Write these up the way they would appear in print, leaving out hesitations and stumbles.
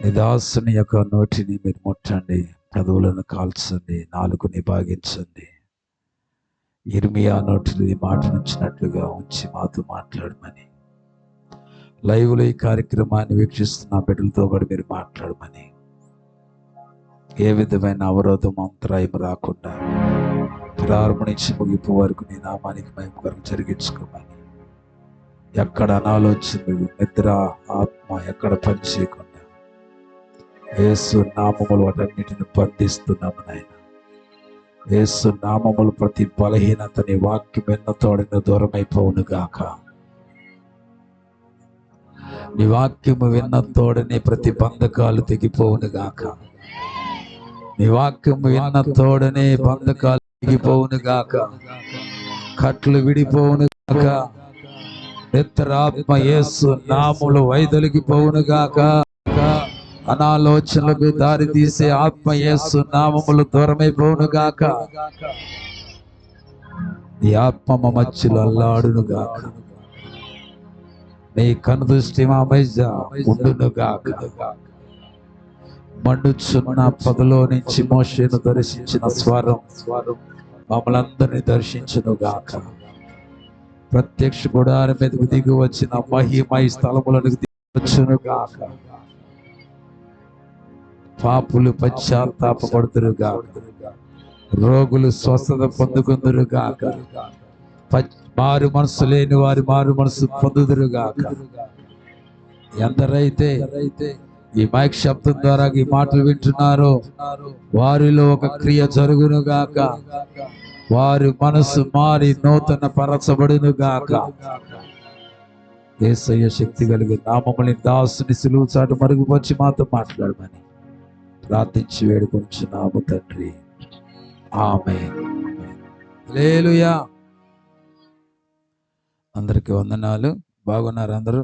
నీ దాసుని యొక్క నోటిని మీరు ముట్టండి, పెదవులను కాల్చండి, నాలుకని భాగించండి. ఇర్మియా నోటిని ఈ మాట ఉంచినట్లుగా ఉంచి మాతో మాట్లాడమని, లైవ్లో ఈ కార్యక్రమాన్ని వీక్షిస్తున్న బిడ్డలతో కూడా మీరు మాట్లాడమని, ఏ విధమైన అవరోధం అంతరాయం రాకుండా ప్రారంభం నుంచి ముగింపు వరకు నీ నామానికి మహిమకరం జరిగించుకోమని, ఎక్కడ అనాలోచనలు, నిద్ర, ఆత్మ ఎక్కడ పనిచేయకుండా యేసు నామములు వాటన్నిటిని బంధిస్తున్నాము నాయన. యేసు నామములు ప్రతి బలహీనతని వాక్యం ఎన్న తోడిన దూరమైపోవును గాక. నీ వాక్యము విన్న తోడని ప్రతి బంధకాలు తెగిపోవును గాక. నీ వాక్యము విన్న తోడనే బంధకాలు తెగిపోవును గాక. కట్లు విడిపోవును గాక. నిత్రాత్మ యేసు నామములు వైదొలిగిపోవును గాక. అనాలోచనలకు దారి తీసే ఆత్మ యేసు నామములు దూరమైపోవును గాక. నీ ఆత్మ మా మధ్యలో అల్లాడును గాక. నీ కనుదృష్టి మా మధ్య ఉండును గాక. మండుచున్న పదలో నుంచి మోషేను దర్శించిన స్వరం మమ్మలందరినీ దర్శించును గాక. ప్రత్యక్ష గుడారం మీదకు దిగి వచ్చిన మహిమై స్థలములకు దిగి వచ్చును గాక. పాపులు పశ్చాత్తాపపడుదురు గాక. రోగులు స్వస్థత పొందుకుందురు గాక. మారు మనసు లేని వారి మారు మనసు పొందుదురు గాక. ఎందరైతే ఈ మైక్ శబ్దం ద్వారా ఈ మాటలు వింటున్నారో వారిలో ఒక క్రియ జరుగును గాక. వారి మనసు మారి నూతన పరచబడును గాక. యేసయ్య శక్తి కలిగి నామముని దాసుని సిలువ చాటు మరుగుపరిచి మాతో మాట్లాడమని ప్రార్థించి వేడుకొంచున్నాము తండ్రి. ఆమేన్. హల్లెలూయా. అందరికీ వందనాలు. బాగున్నారు అందరూ?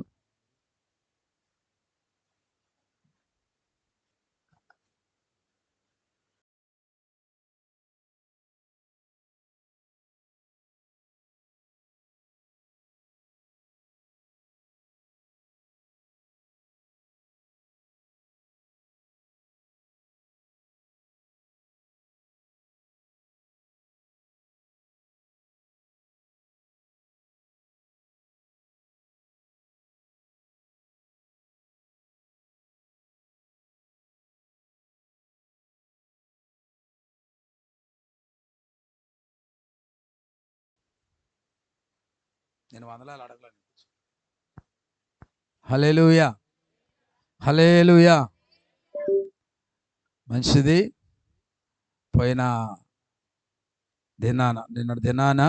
నేను వందలాలు అడగలేను. హల్లెలూయా, హల్లెలూయా. మంచిది. పోయిన నిన్నటి దినాన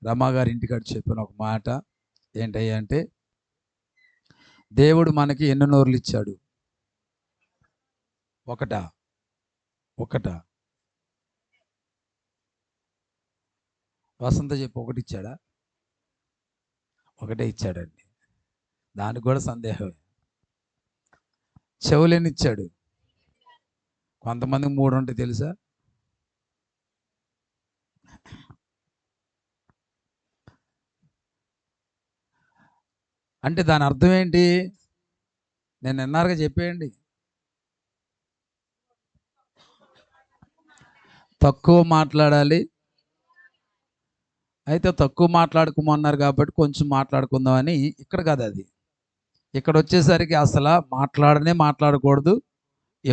రమాగారి ఇంటికాడ చెప్పిన ఒక మాట ఏంటయ్యా అంటే, దేవుడు మనకి ఎన్ని నోర్లు ఇచ్చాడు? ఒకటా? వసంత చెప్పి ఒకటి ఇచ్చాడా? ఒకటే ఇచ్చాడండి. దానికి కూడా సందేహమే. చెవులేని ఇచ్చాడు? కొంతమందికి 3 ఉంటాయి తెలుసా? అంటే దాని అర్థం ఏంటి? నేను ఎన్నారుగా చెప్పేయండి. తక్కువ మాట్లాడాలి. అయితే తక్కువ మాట్లాడుకోమన్నారు కాబట్టి కొంచెం మాట్లాడుకుందామని. ఇక్కడ కాదు అది. ఇక్కడ వచ్చేసరికి అసలు మాట్లాడకూడదు,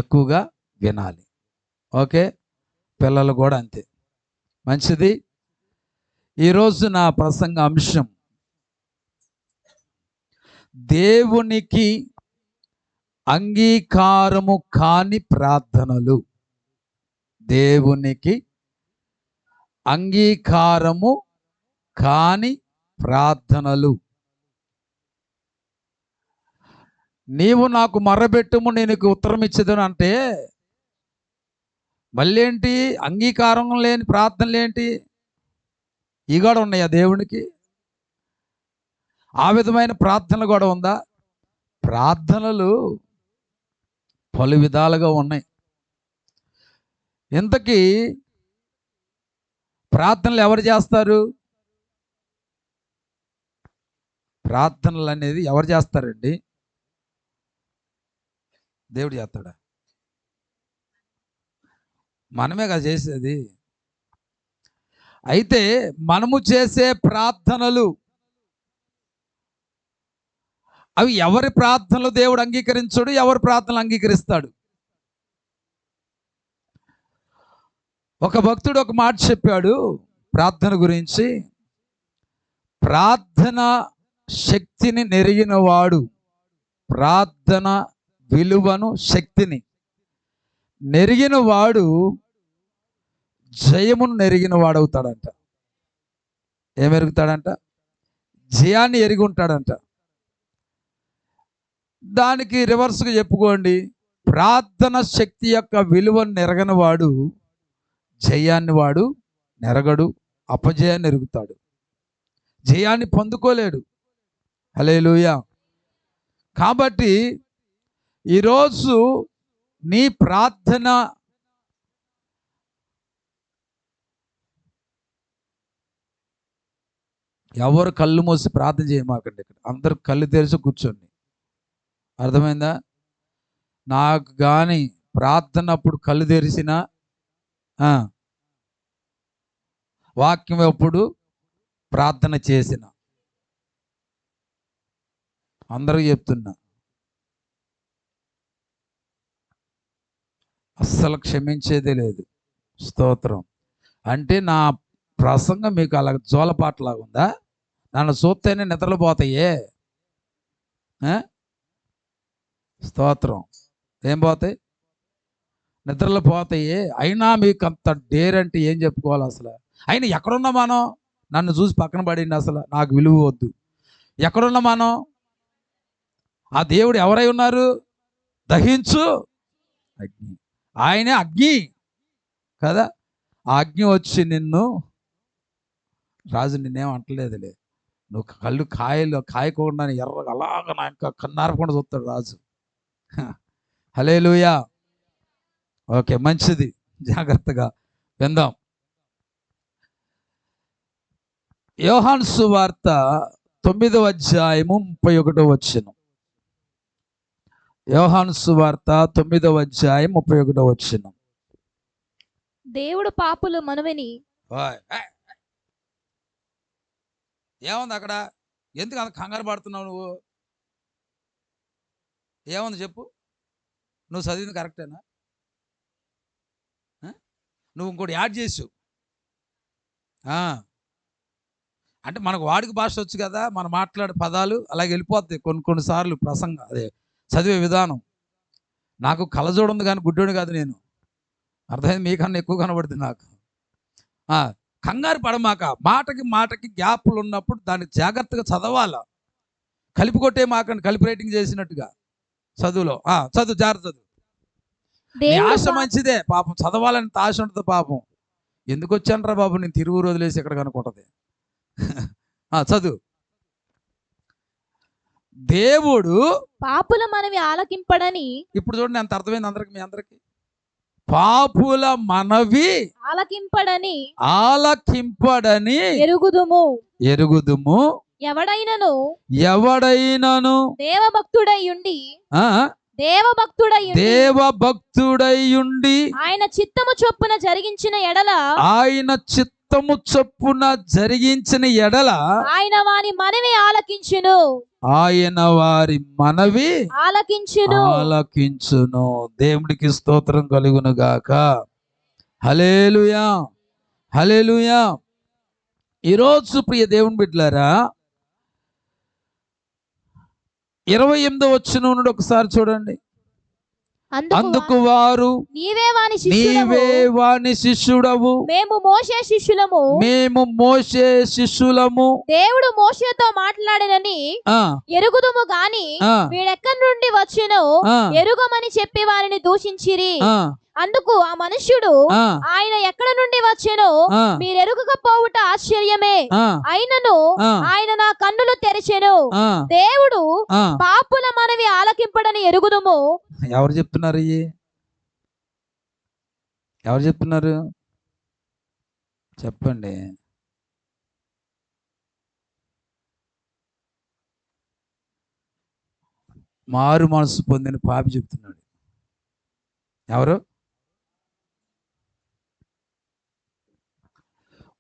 ఎక్కువగా వినాలి. ఓకే, పిల్లలు కూడా అంతే. మంచిది. ఈరోజు నా ప్రసంగ అంశం దేవునికి అంగీకారము కాని ప్రార్థనలు. దేవునికి అంగీకారము కాని ప్రార్థనలు. నీవు నాకు మొర్రబెట్టుము, నేను నీకు ఉత్తరం ఇచ్చేదను అంటే మళ్ళీ ఏంటి? అంగీకారం లేని ప్రార్థనలు ఏంటి? ఇవి కూడా ఉన్నాయా దేవునికి? ఆ విధమైన ప్రార్థనలు కూడా ఉందా? ప్రార్థనలు పలు విధాలుగా ఉన్నాయి. ఇంతకీ ప్రార్థనలు ఎవరు చేస్తారు? ప్రార్థనలు అనేది ఎవరు చేస్తారండి? దేవుడు చేస్తాడా? మనమే కదా చేసేది. అయితే మనము చేసే ప్రార్థనలు అవి ఎవరి ప్రార్థనలు దేవుడు అంగీకరించడు, ఎవరి ప్రార్థనలు అంగీకరిస్తాడు? ఒక భక్తుడు ఒక మాట చెప్పాడు ప్రార్థన గురించి. ప్రార్థన శక్తిని నెరిగినవాడు, ప్రార్థన విలువను శక్తిని నెరిగిన వాడు జయమును నెరిగిన వాడవుతాడంట. ఏమెరుగుతాడంట? జయాన్ని ఎరిగి ఉంటాడంట. దానికి రివర్స్గా చెప్పుకోండి, ప్రార్థన శక్తి యొక్క విలువను నెరగని వాడు జయాన్ని వాడు నెరగడు, అపజయాన్ని ఎరుగుతాడు, జయాన్ని పొందుకోలేడు. హల్లెలూయా. కాబట్టి ఈరోజు నీ ప్రార్థన ఎవరు కళ్ళు మూసి ప్రార్థన చేయమాకండి. ఇక్కడ అందరు కళ్ళు తెరిచి కూర్చోండి. అర్థమైందా? నాకు కానీ ప్రార్థన అప్పుడు కళ్ళు తెరిచిన, వాక్యం ఎప్పుడు ప్రార్థన చేసిన, అందరూ చెప్తున్నా, అస్సలు క్షమించేదే లేదు. స్తోత్రం. అంటే నా ప్రసంగం మీకు అలా జోలపాటలాగా ఉందా? నన్ను చూస్తేనే నిద్రలు పోతాయే. స్తోత్రం. ఏం పోతాయి? నిద్రలు పోతాయి. అయినా మీకు అంత డేర్ అంటే ఏం చెప్పుకోవాలి అసలు? అయినా ఎక్కడున్నా మనం? నన్ను చూసి పక్కన పడింది, అసలు నాకు విలువ వద్దు. ఎక్కడున్నా మనం? ఆ దేవుడు ఎవరై ఉన్నారు? దహించు అగ్ని. ఆయనే అగ్ని కదా. ఆ అగ్ని వచ్చి నిన్ను, రాజు నిన్నేం అంటలేదులే, నువ్వు కళ్ళు కాయకుండా ఎర్రగా అలాగా నా ఇంకా కన్నారకుండా చూస్తాడు రాజు. హల్లెలూయా. ఓకే, మంచిది, జాగ్రత్తగా విందాం. యోహాను సువార్త 9వ అధ్యాయము 31వ వచనం. యోహాను సువార్త 9వ అధ్యాయం 31వ వచనం. దేవుడు పాపులు మనవిని. ఏముంది అక్కడ? ఎందుకు అంత కంగారు పడుతున్నావు నువ్వు? ఏముంది చెప్పు. నువ్వు చదివింది కరెక్టేనా? నువ్వు ఇంకోటి యాడ్ చేసావు. అంటే మనకు వాడికి భాష వచ్చు కదా, మనం మాట్లాడే పదాలు అలాగే వెళ్ళిపోతాయి కొన్నిసార్లు ప్రసంగం, అదే చదివే విధానం. నాకు కళ్ళజోడు ఉంది కానీ గుడ్డోడు కాదు నేను. అర్థమైంది? మీకన్నా ఎక్కువ కనబడుతుంది నాకు. కంగారు పడమాక. మాటకి గ్యాప్లు ఉన్నప్పుడు దాన్ని జాగ్రత్తగా చదవాలా. కలిపి కొట్టే మాకండి, కలిపి రైటింగ్ చేసినట్టుగా చదువులో. చదువు, జాగ్రత్త చదువు. ఆశ మంచిదే పాపం, చదవాలని ఆశ ఉంటుంది పాపం. ఎందుకు వచ్చానరా బాబు నేను తిరుగు వదిలేసి ఇక్కడ కనుకుంటుంది. చదువు. దేవుడు పాపుల మనవి ఆలకింపడని. ఇప్పుడు చూడండి ఎంత అర్థమైంది అందరికి, మీ అందరికి. పాపుల మనవి ఆలకింపడని ఎరుగుదుము. ఎవడైనను దేవభక్తుడైయుండి ఆయన చిత్తము చొప్పున జరిగించిన ఎడల ఆయన వారి మనవి ఆలకించును. దేవుడికి స్తోత్రం కలుగును గాక. హల్లెలూయా, హల్లెలూయా. ఈరోజు ప్రియ దేవుని బిడ్డలారా, 28వ వచనం నుండి ఒకసారి చూడండి. అందుకు వారు, నీవే వాని శిష్యుడవు, మేము మోషే శిష్యులము. దేవుడు మోషేతో మాట్లాడినని ఎరుగుదుము గాని వీడెక్కడి నుండి వచ్చెనో ఎరుగమని చెప్పి వారిని దూషించిరి. అందుకు ఆ మనుష్యుడు, ఆయన ఎక్కడ నుండి వచ్చెనో మీరెరుగకపోవుట ఆశ్చర్యమే, అయినను ఆయన నా కన్నులు తెరిచెను. దేవుడు పాపుల మనవి ఆలకింపడని ఎరుగుదుము. ఎవరు చెప్తున్నారు? ఎవరు చెప్తున్నారు? చెప్పండి. మారు మనసు పొందిన పాపి చెప్తున్నాడు. ఎవరు?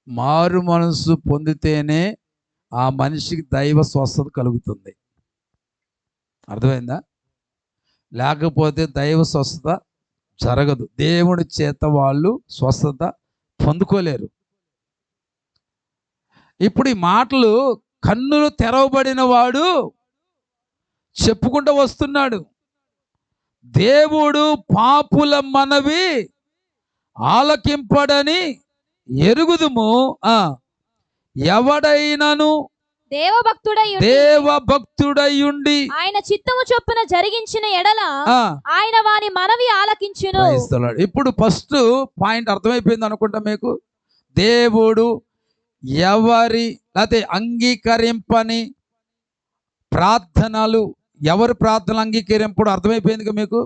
మారు మనసు పొందితేనే ఆ మనిషికి దైవ స్వస్థత కలుగుతుంది. అర్థమైందా? లేకపోతే దైవ స్వస్థత జరగదు. దేవుడి చేత వాళ్ళు స్వస్థత పొందుకోలేరు. ఇప్పుడు ఈ మాటలు కన్నులు తెరవబడిన వాడు చెప్పుకుంటూ వస్తున్నాడు. దేవుడు పాపుల మనవి ఆలకింపడని ఎరుగుదుము. ఎవడైనను దేవభక్తుడయుండి ఆయన చిత్తము చొప్పున జరిగించిన ఎడల ఆయన వాని మనవి ఆలకించును. ఇప్పుడు ఫస్ట్ పాయింట్ అర్థమైపోయింది అనుకుంటా మీకు. దేవుడు ఎవరి లేకపోతే అంగీకరింపని ప్రార్థనలు, ఎవరి ప్రార్థనలు అంగీకరింపుడు అర్థమైపోయింది మీకు.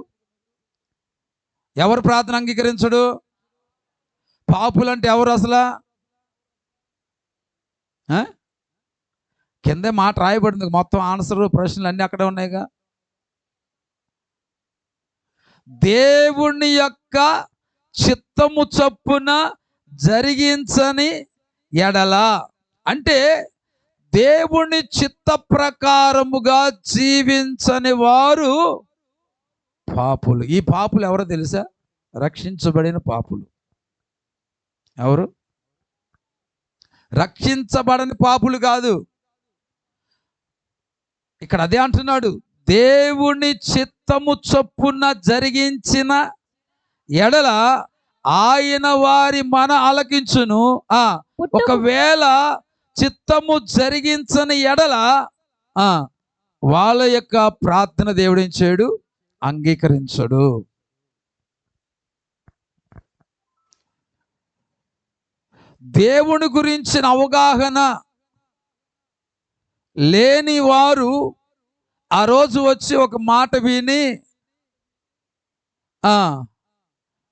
ఎవరు ప్రార్థన అంగీకరించడు? పాపులంటే ఎవరు అసలు? కిందే మాట రాయబడింది, మొత్తం ఆన్సర్ ప్రశ్నలు అన్నీ అక్కడే ఉన్నాయిగా. దేవుని యొక్క చిత్తము చొప్పున జరిగించని ఎడల అంటే దేవుని చిత్త ప్రకారముగా జీవించని వారు పాపులు. ఈ పాపులు ఎవరో తెలుసా? రక్షించబడిన పాపులు. ఎవరు? రక్షించబడని పాపులు కాదు. ఇక్కడ అదే అంటున్నాడు, దేవుని చిత్తము చొప్పున జరిగించిన ఎడల ఆయన వారి మన ఆలకించును. ఒకవేళ చిత్తము జరిగించని ఎడల వాళ్ళ యొక్క ప్రార్థన దేవుడు ఏం చేయడు? అంగీకరించడు. దేవుని గురించిన అవగాహన లేని వారు ఆ రోజు వచ్చి ఒక మాట విని,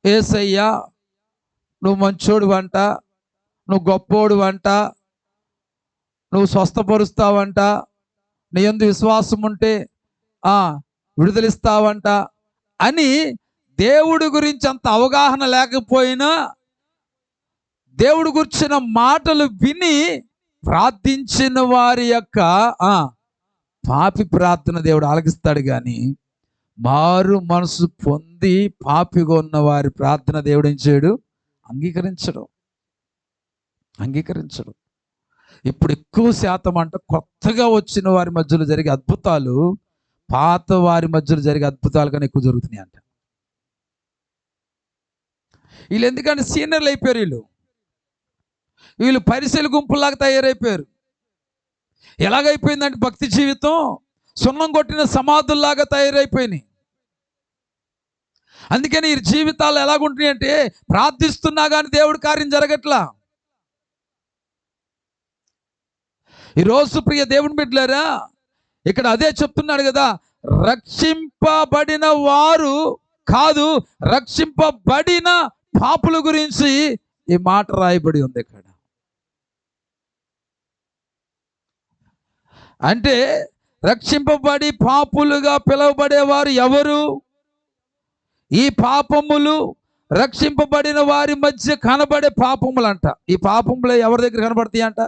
యేసయ్యా నువ్వు మంచోడు అంట, నువ్వు గొప్పోడు అంట, నువ్వు స్వస్థపరుస్తావంట, నీ యందు విశ్వాసం ఉంటే విడుదలిస్తావంట అని దేవుడి గురించి అంత అవగాహన లేకపోయినా దేవుడి గురించిన మాటలు విని ప్రార్థించిన వారి యొక్క పాపి ప్రార్థన దేవుడు ఆలకిస్తాడు. కానీ మారు మనసు పొంది పాపిగా ఉన్న వారి ప్రార్థన దేవుడు ఏం చేయడు? అంగీకరించడు. ఇప్పుడు ఎక్కువ శాతం అంట కొత్తగా వచ్చిన వారి మధ్యలో జరిగే అద్భుతాలు పాత వారి మధ్యలో జరిగే అద్భుతాలు కానీ ఎక్కువ జరుగుతున్నాయి అంట. వీళ్ళు ఎందుకంటే సీనియర్లు అయిపోయారు. వీళ్ళు పరిశీలి గుంపులాగా తయారైపోయారు. ఎలాగైపోయిందంటే భక్తి జీవితం సున్నం కొట్టిన సమాధుల్లాగా తయారైపోయినాయి. అందుకని ఈ జీవితాలు ఎలాగుంటున్నాయి అంటే ప్రార్థిస్తున్నా కానీ దేవుడి కార్యం జరగట్లా. ఈరోజు ప్రియ దేవుని బిడ్డలారా, ఇక్కడ అదే చెప్తున్నాడు కదా, రక్షింపబడిన వారు కాదు, రక్షింపబడిన పాపుల గురించి ఈ మాట రాయబడి ఉంది ఇక్కడ. అంటే రక్షింపబడి పాపులుగా పిలువబడేవారు ఎవరు? ఈ పాపములు రక్షింపబడిన వారి మధ్య కనబడే పాపములు అంట. ఈ పాపములు ఎవరి దగ్గర కనబడతాయి అంట?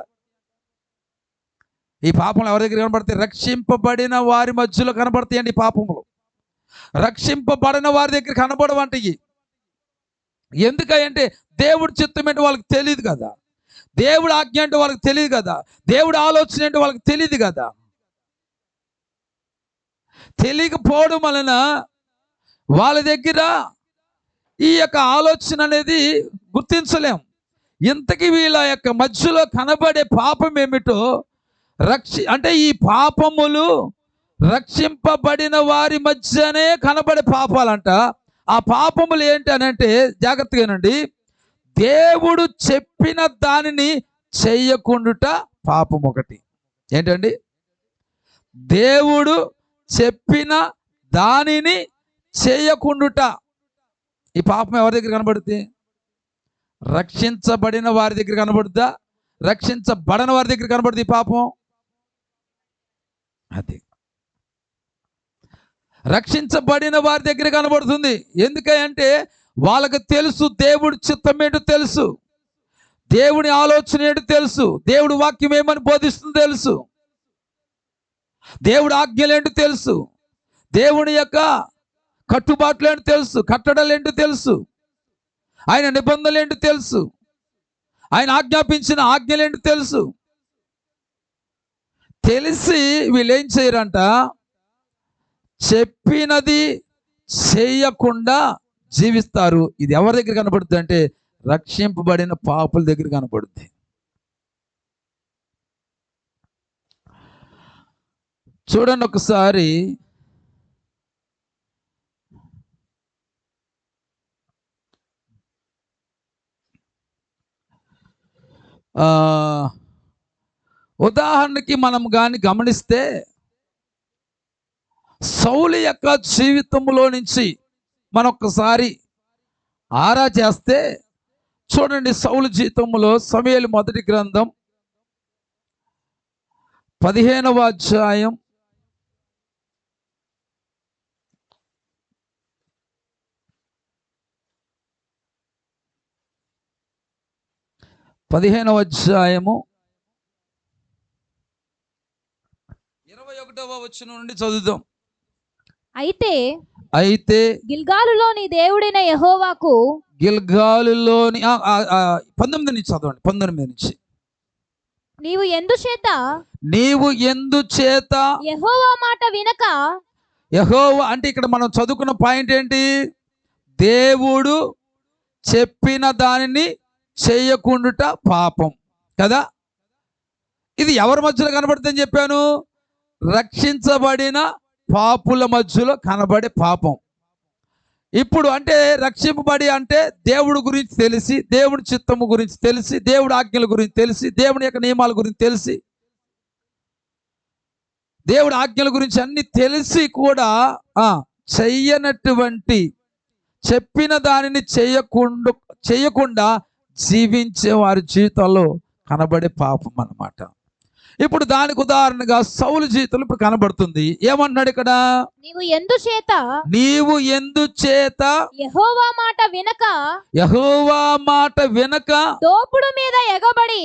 ఈ పాపములు ఎవరి దగ్గర కనబడతాయి? రక్షింపబడిన వారి మధ్యలో కనబడతాయి అండి ఈ పాపములు. రక్షింపబడిన వారి దగ్గర కనబడవంట. ఎందుకంటే దేవుడి చిత్తం ఏంటో వాళ్ళకి తెలియదు కదా, దేవుడు ఆజ్ఞ అంటే వాళ్ళకి తెలియదు కదా, దేవుడు ఆలోచన అంటే వాళ్ళకి తెలియదు కదా. తెలియకపోవడం వలన వాళ్ళ దగ్గర ఈ యొక్క ఆలోచన అనేది గుర్తించలేం. ఇంతకీ వీళ్ళ యొక్క మధ్యలో కనబడే పాపం ఏమిటో అంటే ఈ పాపములు రక్షింపబడిన వారి మధ్యనే కనబడే పాపాలంట. ఆ పాపములు ఏంటి అని అంటే జాగ్రత్తగానండి, దేవుడు చెప్పిన దానిని చెయ్యకుండుట పాపం ఒకటి. ఏంటండి? దేవుడు చెప్పిన దానిని చేయకుండుట. ఈ పాపం ఎవరి దగ్గర కనబడుతుంది? రక్షించబడిన వారి దగ్గర కనబడుద్దా? రక్షించబడిన వారి దగ్గర కనబడుతుంది ఈ పాపం. అది రక్షించబడిన వారి దగ్గర కనబడుతుంది. ఎందుకంటే వాళ్ళకి తెలుసు దేవుడి చిత్తం ఏంటో తెలుసు, దేవుని ఆలోచన ఏంటో తెలుసు, దేవుడి వాక్యం ఏమని బోధిస్తుందో తెలుసు, దేవుడి ఆజ్ఞలు ఏంటో తెలుసు, దేవుని యొక్క కట్టుబాట్లు ఏంటో తెలుసు, కట్టడలు ఏంటో తెలుసు, ఆయన నిబంధనలు ఏంటో తెలుసు, ఆయన ఆజ్ఞాపించిన ఆజ్ఞలు ఏంటో తెలుసు. తెలిసి వీళ్ళు ఏం చేయరంట, చెప్పినది చేయకుండా జీవిస్తారు. ఇది ఎవరి దగ్గర కనబడుతుంది అంటే రక్షింపబడిన పాపుల దగ్గర కనబడుతుంది. చూడండి ఒకసారి ఉదాహరణకి మనం కానీ గమనిస్తే సౌలు యొక్క జీవితంలో నుంచి మనం ఒక్కసారి ఆరా చేస్తే చూడండి, సౌలు జీవితంలో సమూయేలు మొదటి గ్రంథం 15వ అధ్యాయం 21వ వచనం నుండి చదువుదాం. అయితే గిల్గాలులోని దేవుడైన యెహోవాకు, గిల్గాలులోని 19 నుంచి చదవండి, 19 నుంచి. నీవు ఎందుచేత యెహోవా మాట వినక, యెహోవా అంటే ఇక్కడ మనం చదువుకున్న పాయింట్ ఏంటి, దేవుడు చెప్పిన దానిని చేయకుండుట పాపం కదా. ఇది ఎవరి మధ్యలో కనబడుతుందని చెప్పాను, రక్షించబడిన పాపుల మధ్యలో కనబడే పాపం. ఇప్పుడు అంటే రక్షింపబడి అంటే దేవుడి గురించి తెలిసి, దేవుడి చిత్తము గురించి తెలిసి, దేవుడి ఆజ్ఞల గురించి తెలిసి, దేవుని యొక్క నియమాల గురించి తెలిసి, దేవుడి ఆజ్ఞల గురించి అన్ని తెలిసి కూడా చెయ్యనటువంటి, చెప్పిన దానిని చేయకుండా జీవించే వారి జీవితాల్లో కనబడే పాపం అన్నమాట. ఇప్పుడు దానికి ఉదాహరణగా సౌలు జీవితంలో ఇప్పుడు కనబడుతుంది. ఏమన్నాడు ఇక్కడ, నీవు ఎందుచేత యెహోవా మాట వినక దోపుడు మీద ఎగబడి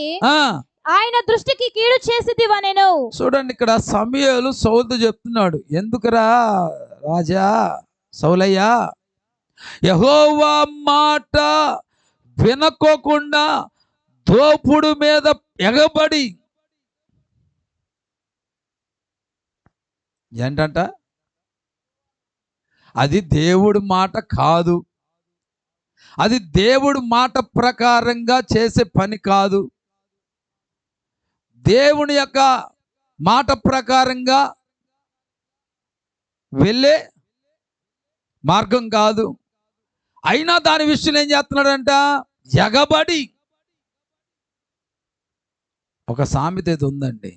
ఆయన దృష్టికి కీడు చేసిదివనెను. చూడండి, ఇక్కడ సమూయేలు సౌలుతో చెప్తున్నాడు, ఎందుకురా రాజా సౌలయ్యా యెహోవా మాట వినకోకుండా దోపుడు మీద ఎగబడి, ఏంటంట, అది దేవుడి మాట కాదు, అది దేవుడి మాట ప్రకారంగా చేసే పని కాదు, దేవుని యొక్క మాట ప్రకారంగా వెళ్ళే మార్గం కాదు. అయినా దాని విషయంలో ఏం చేస్తున్నాడంట, ఎగబడి. ఒక సామెత అయితే ఉందండి,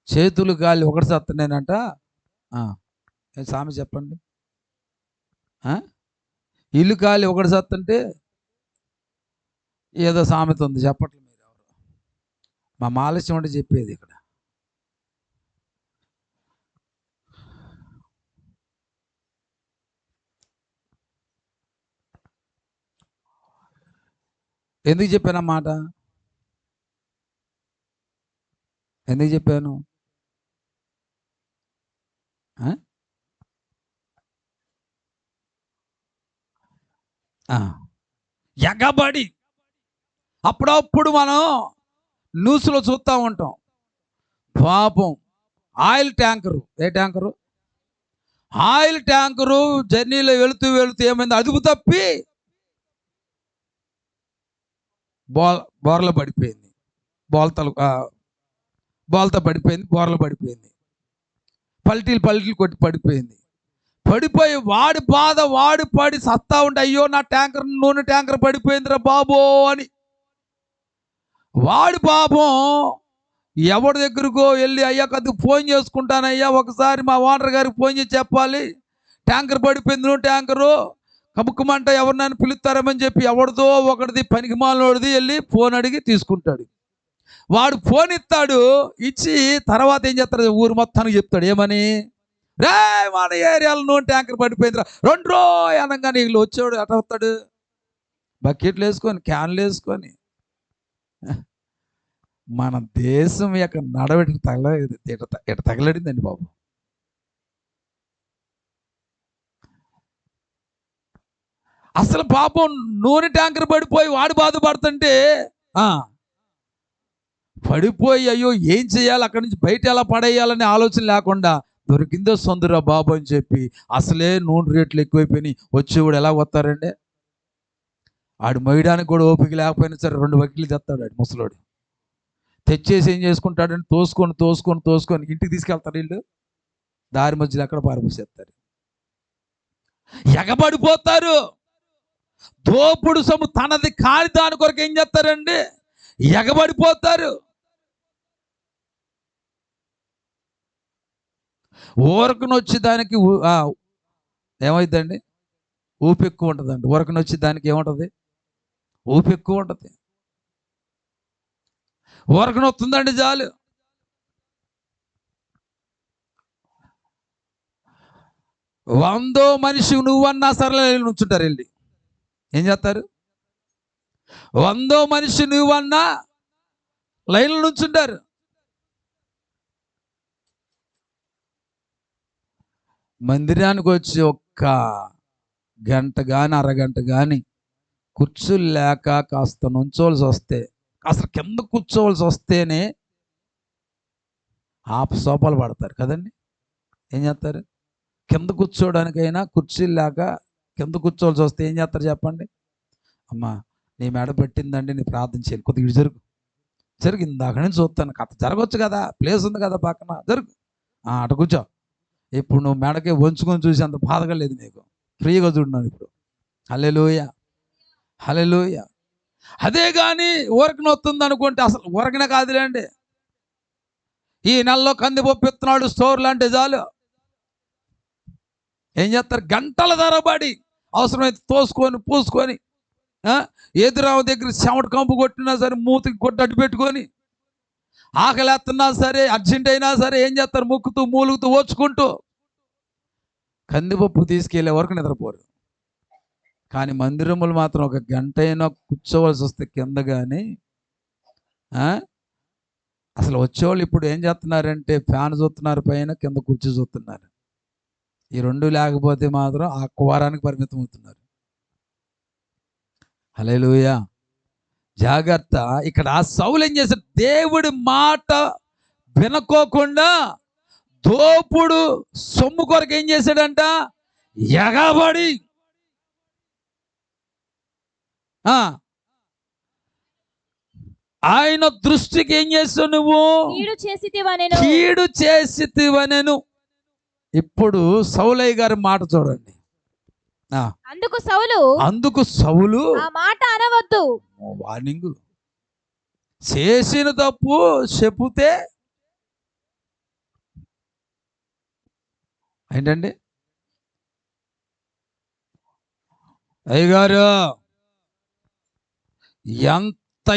చేతులు గాలి ఒకటి సత్తనేనంట. సామెత చెప్పండి. ఇల్లు గాలి ఒకటి సత్తంటే ఏదో సామెత ఉంది, చెప్పట్లేదు మీరు ఎవరు, మా మాలస్యం అంటే చెప్పేది ఇక్కడ. ఎందుకు చెప్పాను మాట, ఎందుకు చెప్పాను, ఎగబడి. అప్పుడప్పుడు మనం న్యూస్లో చూస్తూ ఉంటాం, పాపం ఆయిల్ ట్యాంకరు, ఆయిల్ ట్యాంకరు జర్నీలో వెళుతూ ఏమైంది, అదుపు తప్పి బోర్ల పడిపోయింది, బోల్తా పడిపోయింది, బోర్ల పడిపోయింది, పల్టీలు కొట్టి పడిపోయింది. పడిపోయి వాడి బాధ వాడి పడి సత్తా ఉంటే, అయ్యో నా ట్యాంకర్, నూనె ట్యాంకర్ పడిపోయిందిరా బాబో అని వాడి పాపం ఎవరి దగ్గరకో వెళ్ళి, అయ్యా కొద్దిగా ఫోన్ చేసుకుంటానయ్యా, ఒకసారి మా ఓనర్ గారికి ఫోన్ చేసి చెప్పాలి, ట్యాంకర్ పడిపోయింది, నూనె ట్యాంకరు కముక్కమంట, ఎవరినైనా పిలుస్తారమని చెప్పి ఎవరిదో ఒకటిది పనికిమాలోడిది వెళ్ళి ఫోన్ అడిగి తీసుకుంటాడు. వాడు ఫోన్ ఇస్తాడు, ఇచ్చి తర్వాత ఏం చేస్తాడు, ఊరు మొత్తానికి చెప్తాడు, ఏమని, రే మన ఏరియాలో నూనె ట్యాంకర్ పడిపోయిందిరా 2 రోజులు అనగా నీళ్ళు వచ్చాడు ఎట వస్తాడు? బకెట్లు వేసుకొని క్యాన్లు వేసుకొని. మన దేశం యొక్క నడవడికి ఇట తగలడిందండి బాబు. అసలు పాపం నూనె ట్యాంకర్ పడిపోయి వాడు బాధపడుతుంటే పడిపోయి అయ్యో ఏం చేయాలి, అక్కడి నుంచి బయట ఎలా పడేయాలనే ఆలోచన లేకుండా దొరికిందో సొందురా బాబు అని చెప్పి అసలే నూనె రేట్లు ఎక్కువైపోయినాయి. వచ్చేవాడు ఎలా వస్తారండి? ఆడు మొయ్యడానికి కూడా ఓపిక లేకపోయినా సరే 2 బకెట్లు తెస్తాడు ఆడు ముసలోడు. తెచ్చేసి ఏం చేసుకుంటాడని తోసుకొని తోసుకొని తోసుకొని ఇంటికి తీసుకెళ్తారు. వీళ్ళు దారి మధ్యలో ఎక్కడ పారిపోసేస్తారు, ఎగబడిపోతారు. దోపుడు సొమ్ము తనది కాని దాని కొరకు ఏం చేస్తారండి? ఎగబడిపోతారు. ఊరకనొచ్చి దానికి ఏమైందండి? ఊపి ఎక్కువ ఉంటుందండి. ఊరకనొచ్చి దానికి ఏముంటుంది? ఊపి ఎక్కువ ఉంటుంది. ఊరకనొస్తుందండి చాలు. వందో మనిషి నువ్వన్నా సరే నుంచుంటారు. వెళ్ళి ఏం చేస్తారు? 100 మనిషి నువ్వన్నా లైన్లో నుంచుంటారు. మందిరానికి వచ్చి ఒక్క గంట కానీ అరగంట కానీ కుర్చీలు లేక కాస్త నుంచోవలసి వస్తే, అసలు కింద కూర్చోవలసి వస్తేనే సోపాలు పడతారు కదండి. ఏం చేస్తారు? కింద కూర్చోవడానికైనా కుర్చీలు లేక కింద కూర్చోవలసి వస్తే ఏం చేస్తారు చెప్పండి? అమ్మా నీ మెడ పెట్టిందండి, నీ ప్రార్థన చేయాలి, కొద్దిగా జరిగింది అక్కడి నుంచి చూస్తాను, కథ జరగవచ్చు కదా, ప్లేస్ ఉంది కదా పక్కన, జరుగు అటు కూర్చో. ఇప్పుడు నువ్వు మెడకే వంచుకొని చూసి అంత బాధగా లేదు నీకు, ఫ్రీగా చూడున్నాను ఇప్పుడు. హల్లెలూయా హల్లెలూయా. అదే కానీ ఊరకన వస్తుంది అనుకుంటే అసలు ఊరకనే కాదులేండి. ఈ నెలలో కందిపప్పు విత్తనాలు స్టోర్లు అంటే చాలు ఏం చేస్తారు? గంటల ధరబడి అవసరమైతే తోసుకొని పూసుకొని ఎదురావు దగ్గర చెమట కంపు కొట్టినా సరే మూతికి కొట్టట్టు పెట్టుకొని, ఆకలేస్తున్నా సరే అర్జెంట్ అయినా సరే ఏం చేస్తారు? ముక్కుతూ మూలుగుతూ ఓచుకుంటూ కందిపప్పు తీసుకెళ్లే వరకు నిద్రపోరు. కానీ మందిరములు మాత్రం ఒక గంట అయినా కూర్చోవలసి వస్తే కింద కానీ అసలు వచ్చేవాళ్ళు ఇప్పుడు ఏం చేస్తున్నారంటే ఫ్యాన్ చూస్తున్నారు, పైన కింద కుర్చీ చూస్తున్నారు. ఈ 2 లేకపోతే మాత్రం ఆ కువారానికి పరిమితం అవుతున్నారు. హల్లెలూయా. జాగ్రత్త. ఇక్కడ సౌలు ఏం చేశాడు? దేవుడి మాట వినుకోకుండా దోపుడు సొమ్ము కొరకు ఏం చేశాడంట? ఎగబడి ఆయన దృష్టికి ఏం చేస్తావు నువ్వు? కీడు చేసితివనెను. ఇప్పుడు సౌలయ్య గారి మాట చూడండి. అందుకు సౌలు ఆ మాట అనవద్దు. వార్నింగ్. చేసిన తప్పు చెబితే ఏంటండి? అయ్యగారు ఎంత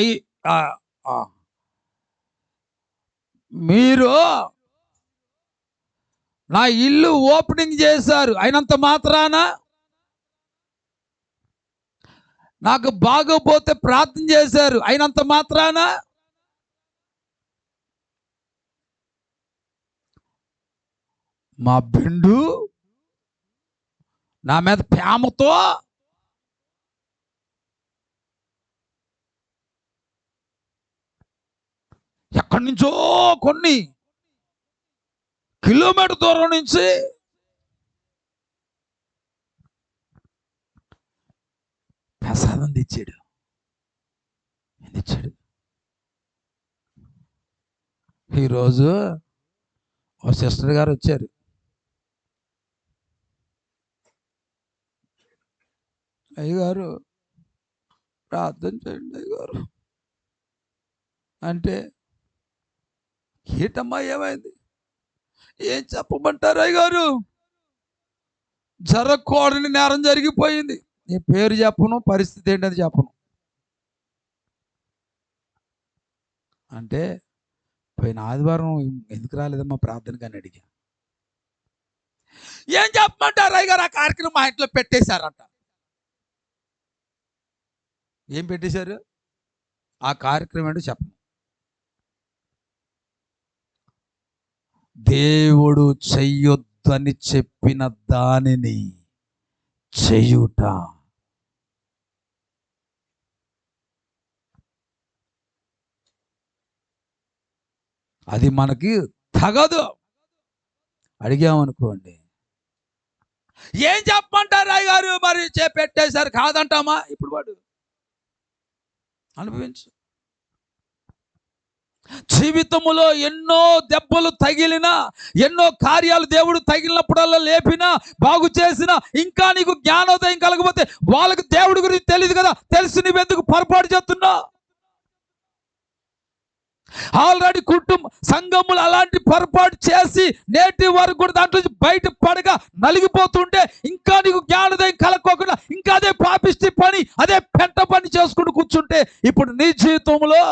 మీరు నా ఇల్లు ఓపెనింగ్ చేశారు అయినంత మాత్రాన, నాకు బాగోపోతే ప్రార్థన చేశారు అయినంత మాత్రాన మా బెండు నా మీద ప్రేమతో ఎక్కడి నుంచో కొన్ని కిలోమీటర్ దూరం నుంచి ప్రసాదం తెచ్చాడు. ఈరోజు ఓ సిస్టర్ గారు వచ్చారు. అయ్యగారు ప్రార్థన చేయండి అయ్యగారు అంటే, ఏటమ్మా ఏమైంది? ఏం చెప్పమంటారు అయ్యగారు? జరగకూడని నేరం జరిగిపోయింది. నీ పేరు చెప్పను, పరిస్థితి ఏంటని చెప్పను అంటే, పోయిన ఆదివారం ఎందుకు రాలేదమ్మా ప్రార్థనకి అని అడిగా. ఏం చెప్పమంటారు అయ్యగారు? ఆ కార్యక్రమం మా ఇంట్లో పెట్టేశారంట. ఏం పెట్టేశారు? ఆ కార్యక్రమం ఏంటో చెప్పండి. దేవుడు చెయ్యొద్దని చెప్పిన దానిని చెయ్యుట. అది మనకి తగదు. అడిగామనుకోండి, ఏం చెప్పమంటారు అయ్యగారు? మరి పెట్టేశారు కాదంటామా? ఇప్పుడు వాడు అనుభవించు. జీవితములో ఎన్నో దెబ్బలు తగిలినా, ఎన్నో కార్యాలు దేవుడు తగిలినప్పుడల్లా లేపినా, బాగు చేసినా, ఇంకా నీకు జ్ఞానోదయం కలగకపోతే వాళ్ళకి దేవుడి గురించి తెలియదు కదా, తెలిసి నువ్వెందుకు పొరపాటు చేస్తున్నావు? ఆల్రెడీ సంఘములు అలాంటి పొరపాటు చేసి నేటి వరకు కూడా దాంట్లో బయట పడగా నలిగిపోతుంటే ఇంకా నీకు జ్ఞానోదయం కలగకోకుండా ఇంకా అదే పాపిష్టి పని, అదే పెంట పని చేసుకుంటూ కూర్చుంటే ఇప్పుడు నీ జీవితంలో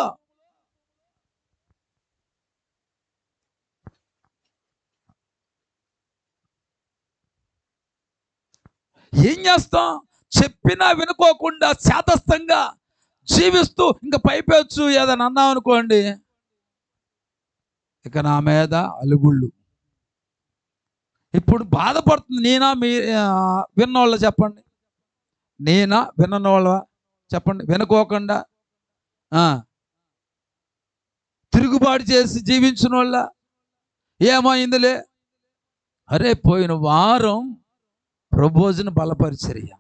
ఏం చేస్తాం? చెప్పినా వినుకోకుండా శాతస్థంగా జీవిస్తూ ఇంకా పైపెచ్చు ఏదైనా అన్నాం అనుకోండి, ఇక నా మీద అలుగుళ్ళు. ఇప్పుడు బాధపడుతుంది. నేనా మీ విన్నోళ్ళ చెప్పండి, నేనా విన్నోళ్ళ చెప్పండి? వినుకోకుండా తిరుగుబాటు చేసి జీవించిన వాళ్ళ ఏమైందిలే. అరే, పోయిన వారం ప్రభువుని బలపరిచర్య,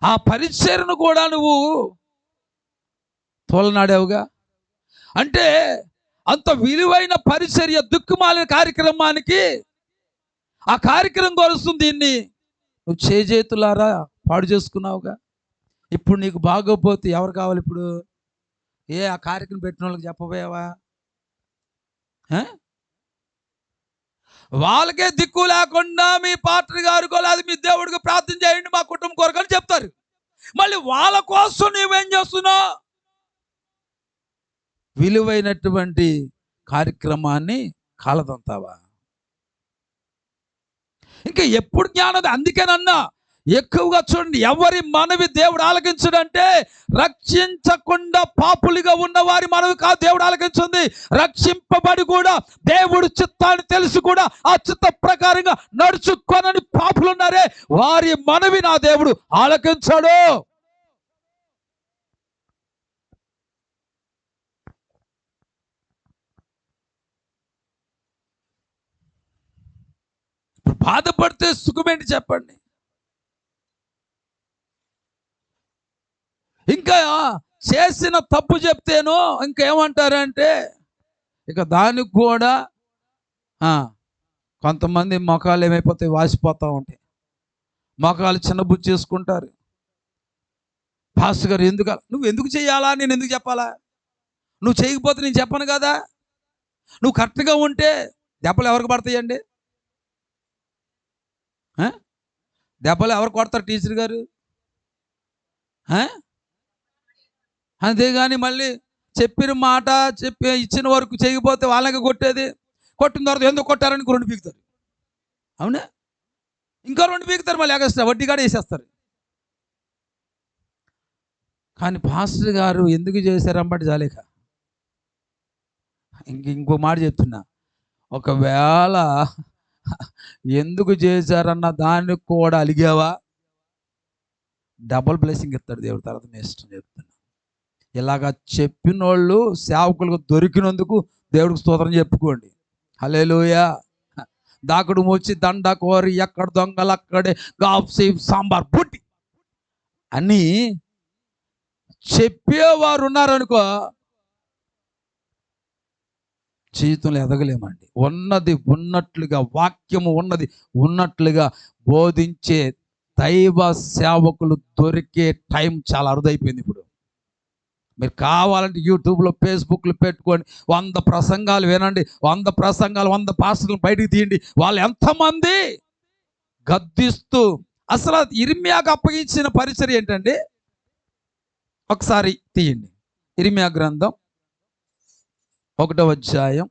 ఆ పరిచర్యను కూడా నువ్వు తోలనాడావుగా. అంటే అంత విలువైన పరిచర్య, దుక్కుమాలిన కార్యక్రమానికి ఆ కార్యక్రమం కొలుస్తుంది, దీన్ని నువ్వు చేతులారా పాడు చేసుకున్నావుగా. ఇప్పుడు నీకు బాగోపోతే ఎవరు కావాలి? ఇప్పుడు ఆ కార్యక్రమం పెట్టిన వాళ్ళకి చెప్పబోయావా? వాళ్ళకే దిక్కు లేకుండా మీ పాత్ర గారు అది మీ దేవుడికి ప్రార్థన చేయండి మా కుటుంబం కొరకు అని చెప్తారు. మళ్ళీ వాళ్ళ కోసం నువ్వేం చేస్తున్నావు? విలువైనటువంటి కార్యక్రమాన్ని కాలదంతావా? ఇంకా ఎప్పుడు జ్ఞానం? అందుకేనన్నా ఎక్కువగా చూడండి, ఎవరి మనవి దేవుడు ఆలకించడంటే రక్షించకుండా పాపులుగా ఉన్న వారి మనవి కాదు దేవుడు ఆలకించింది. రక్షింపబడి కూడా దేవుడు చిత్తాన్ని తెలిసి కూడా ఆ చిత్త ప్రకారంగా నడుచుకొనని పాపులు ఉన్నారే, వారి మనవి నా దేవుడు ఆలకించాడు. బాధపడితే సుఖమేంటి చెప్పండి? ఇంకా చేసిన తప్పు చెప్తేనో ఇంకేమంటారంటే, ఇక దానికి కూడా కొంతమంది మొఖాలు ఏమైపోతాయి, వాసిపోతూ ఉంటాయి. మొఖాలు చిన్నబుచ్చి చేసుకుంటారు. పాస్టర్ గారు నువ్వు ఎందుకు చేయాలా? నేను ఎందుకు చెప్పాలా? నువ్వు చేయకపోతే నేను చెప్పను కదా. నువ్వు కరెక్ట్గా ఉంటే దెబ్బలు ఎవరికి పడతాయండి? దెబ్బలు ఎవరు కొడతారు? టీచర్ గారు. అంతేగాని మళ్ళీ చెప్పిన మాట ఇచ్చిన వరకు చేయకపోతే వాళ్ళకి కొట్టేది. కొట్టిన తర్వాత ఎందుకు కొట్టారని 2 పీకుతారు. అవునా? ఇంకా 2 పీకుతారు, మళ్ళీ ఎగస్ట్రా వడ్డీ కూడా వేసేస్తారు. కానీ పాస్టర్ గారు ఎందుకు చేశారన్నమాట జాలేక. ఇంకో మాట చెప్తున్నా, ఒకవేళ ఎందుకు చేశారన్న దానికి కూడా అలిగావా, డబుల్ బ్లెస్సింగ్ ఇస్తాడు దేవుడు తర్వాత. మీ ఇష్టం చెప్తున్నా. ఇలాగా చెప్పినోళ్ళు సేవకులకు దొరికినందుకు దేవుడికి స్తోత్రం చెప్పుకోండి. హల్లెలూయా. దాకుడు మూచి దండ కోరి ఎక్కడ దొంగలు అక్కడే గాప్సీ సాంబార్ పుట్టి అని చెప్పేవారు ఉన్నారనుకో, జీవితంలో ఎదగలేమండి. ఉన్నది ఉన్నట్లుగా, వాక్యము ఉన్నది ఉన్నట్లుగా బోధించే దైవ సేవకులు దొరికే టైం చాలా అరుదైపోయింది ఇప్పుడు. మీరు కావాలంటే యూట్యూబ్లో, ఫేస్బుక్లో పెట్టుకోండి, 100 ప్రసంగాలు వినండి, 100 ప్రసంగాలు, 100 పాస్టర్లు బయటికి తీయండి, వాళ్ళు ఎంతమంది గద్దిస్తూ. అసలు ఇర్మియాకు అప్పగించిన పరిచర్య ఏంటండి? ఒకసారి తీయండి. ఇర్మియా గ్రంథం 1వ అధ్యాయం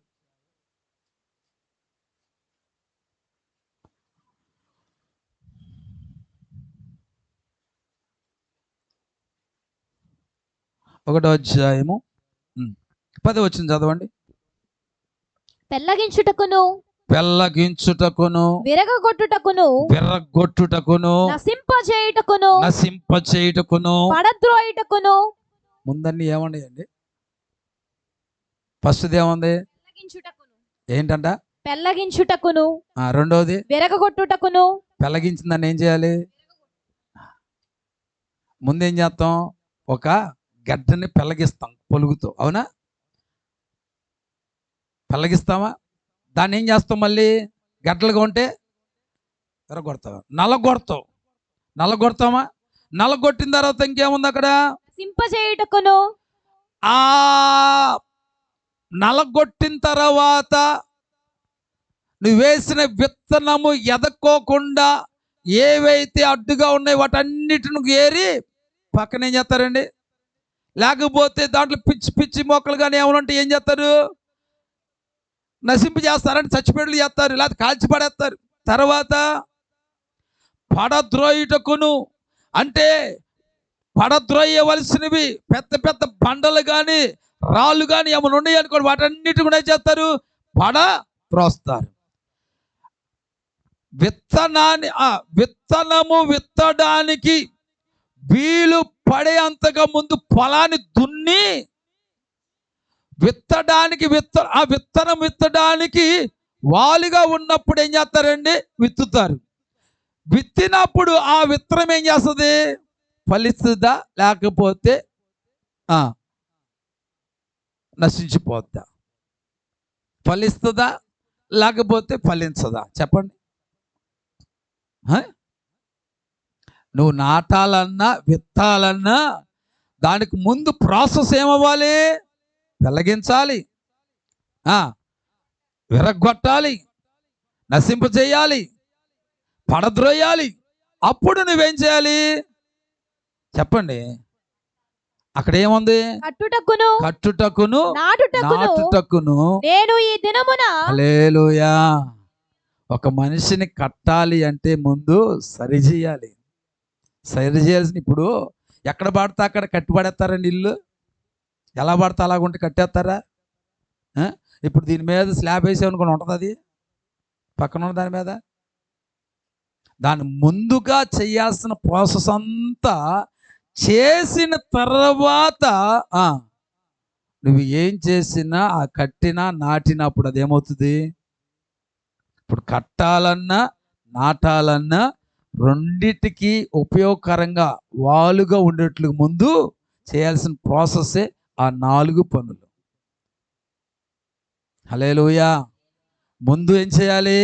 ఒకటో అధ్యాయము 10 వచనం చదవండి. పెళ్ళగించుటకును పెళ్ళగించుటకును విరగొట్టుటకును నశింపచేయుటకును పడద్రోయుటకును. ముందన్నీ ఏమన్నాయండి? ఫస్ట్ది ఏముంది? ఏంటంట? పెళ్ళగించుటకును. రెండోది విరగొట్టుటకును. పెళ్ళగించిందని ఏం చేయాలి? ముందేం చేస్తాం? ఒక గడ్డని పెళ్ళగిస్తాం పొలుగుతో, అవునా? పెళ్ళగిస్తామా? దాన్ని ఏం చేస్తాం? మళ్ళీ గడ్డలుగా ఉంటే విరగొడతావా? నల్లగొడతామా? నల్లగొట్టిన తర్వాత ఇంకేముంది అక్కడ? సింపజేయుటకును. ఆ నల్లగొట్టిన తర్వాత నువ్వు వేసిన విత్తనము ఎదక్కోకుండా ఏవైతే అడ్డుగా ఉన్నాయో వాటన్నిటిని ఏరి పక్కన ఏం చేస్తారండి? లేకపోతే దాంట్లో పిచ్చి పిచ్చి మొక్కలు కానీ ఏమైనా ఉంటే ఏం చేస్తారు? నశింపు చేస్తారంటే చచ్చిపెట్లు చేస్తారు, లేకపోతే కాల్చి పడేస్తారు. తర్వాత పడద్రోయుటకును, అంటే పడద్రోయవలసినవి పెద్ద పెద్ద బండలు కానీ రాళ్ళు కానీ ఏమైనా ఉన్నాయి అనుకోండి, వాటన్నిటి కూడా ఏం చేస్తారు? పడద్రోస్తారు. విత్తనము విత్తడానికి వీలు పడే అంతగా ముందు పొలాన్ని దున్ని విత్తనం విత్తడానికి వాలుగా ఉన్నప్పుడు ఏం చేస్తారండి? విత్తుతారు. విత్తినప్పుడు ఆ విత్తనం ఏం చేస్తుంది? ఫలిస్తుందా లేకపోతే నశించిపోద్దా? ఫలిస్తుందా లేకపోతే ఫలించదా? చెప్పండి. నువ్వు నాటాలన్నా విత్తాలన్నా దానికి ముందు ప్రాసెస్ ఏమవ్వాలి? వెలిగించాలి, విరగొట్టాలి, నశింపచేయాలి, పడద్రోయాలి. అప్పుడు నువ్వేం చేయాలి? చెప్పండి. అక్కడ ఏముంది? కట్టుటకును నాటుటకును నేను ఈ దినమున. హల్లెలూయా. ఒక మనిషిని కట్టాలి అంటే ముందు సరిచేయాలి. సరిచేయాల్సిన ఇప్పుడు ఎక్కడ పడితే అక్కడ కట్టిపడేస్తారండి ఇల్లు. ఎలా పడితే అలాగుంటే కట్టేస్తారా? ఇప్పుడు దీని మీద స్లాబ్ వేసేమనుకుని ఉంటుంది, అది పక్కన ఉన్న దాని మీద. దాన్ని ముందుగా చేయాల్సిన ప్రాసెస్ అంతా చేసిన తర్వాత నువ్వు ఏం చేసినా ఆ కట్టినా నాటినప్పుడు అదేమవుతుంది? ఇప్పుడు కట్టాలన్నా నాటాలన్నా రెండిటికి ఉపయోగకరంగా వాలుగా ఉండేట్లు ముందు చేయాల్సిన ప్రాసెస్సే ఆ 4 పనులు. హల్లెలూయా. ముందు ఏం చేయాలి?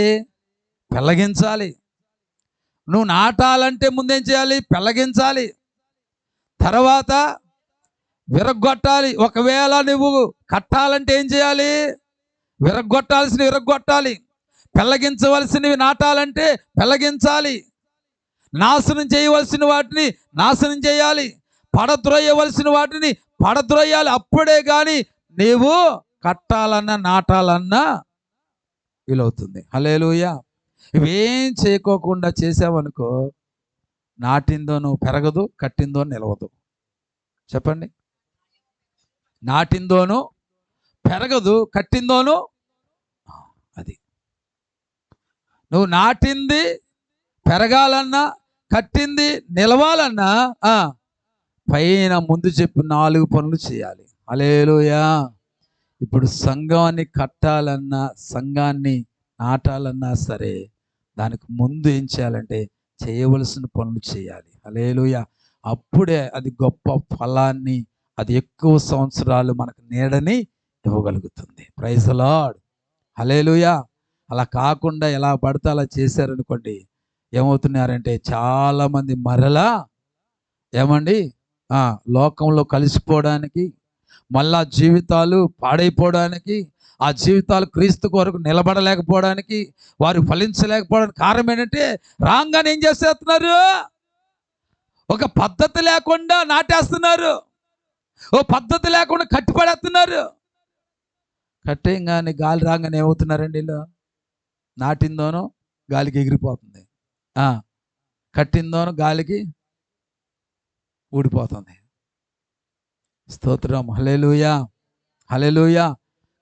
పెళ్ళగించాలి. నువ్వు నాటాలంటే ముందేం చేయాలి? పెళ్ళగించాలి. తర్వాత విరగొట్టాలి. ఒకవేళ నువ్వు కట్టాలంటే ఏం చేయాలి? విరగొట్టాల్సినవి విరగొట్టాలి, పెళ్ళగించవలసినవి నాటాలంటే పెళ్ళగించాలి, నాశనం చేయవలసిన వాటిని నాశనం చేయాలి, పడద్రోయవలసిన వాటిని పడద్రోయాలి. అప్పుడే కానీ నీవు కట్టాలన్నా నాటాలన్నా వీలవుతుంది. హల్లెలూయా. ఇవేం చేయకోకుండా చేసావనుకో, నాటిందోను పెరగదు, కట్టిందో నిలవదు. చెప్పండి. నాటిందోను పెరగదు, కట్టిందోను. అది నువ్వు నాటింది పెరగాలన్నా కట్టింది నిలవాలన్నా పైన ముందు చెప్పు 4 పనులు చేయాలి. హల్లెలూయా. ఇప్పుడు సంఘాన్ని కట్టాలన్నా సంఘాన్ని నాటాలన్నా సరే దానికి ముందు ఏం చేయాలంటే చేయవలసిన పనులు చేయాలి. హల్లెలూయా. అప్పుడే అది గొప్ప ఫలాన్ని, అది ఎక్కువ సంవత్సరాలు మనకు నీడని ఇవ్వగలుగుతుంది. Praise the Lord. హల్లెలూయా. అలా కాకుండా ఎలా పడితే అలా చేశారనుకోండి, ఏమవుతున్నారంటే చాలామంది మరలా ఏమండి లోకంలో కలిసిపోవడానికి, మళ్ళా జీవితాలు పాడైపోవడానికి, ఆ జీవితాలు క్రీస్తు కొరకు నిలబడలేకపోవడానికి, వారు ఫలించలేకపోవడానికి కారణం ఏంటంటే రాంగానే ఏం చేసేస్తున్నారు? ఒక పద్ధతి లేకుండా నాటేస్తున్నారు, ఓ పద్ధతి లేకుండా కట్టిపడేస్తున్నారు. కట్టేయంగానే గాలి రాగానే ఏమవుతున్నారండి? వీళ్ళు నాటిందోనో గాలికి ఎగిరిపోతుంది, కట్టిందోనో గాలికి ఊడిపోతుంది. స్తోత్రం. హల్లెలూయా, హల్లెలూయా.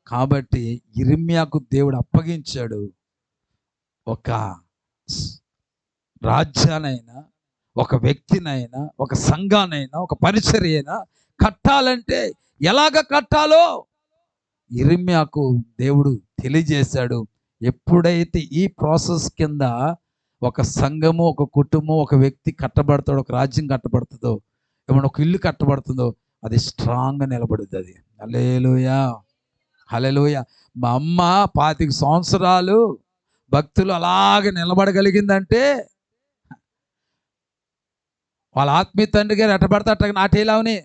కాబట్టి యిర్మీయాకు దేవుడు అప్పగించాడు, ఒక రాజ్యానైనా, ఒక వ్యక్తినైనా, ఒక సంఘానైనా, ఒక పరిచర్య అయినా కట్టాలంటే ఎలాగ కట్టాలో యిర్మీయాకు దేవుడు తెలియజేశాడు. ఎప్పుడైతే ఈ ప్రాసెస్ కింద ఒక సంఘము, ఒక కుటుంబం, ఒక వ్యక్తి కట్టబడతాడో, ఒక రాజ్యం కట్టబడుతుందో, ఏమన్నా ఒక ఇల్లు కట్టబడుతుందో, అది స్ట్రాంగ్గా నిలబడుతుంది. హల్లెలూయా, హల్లెలూయా. మా అమ్మ 25 సంవత్సరాలు భక్తులు అలాగే నిలబడగలిగిందంటే వాళ్ళ ఆత్మీయ తండ్రి గారు ఎట్టబడితే అట్ట నాటేలావని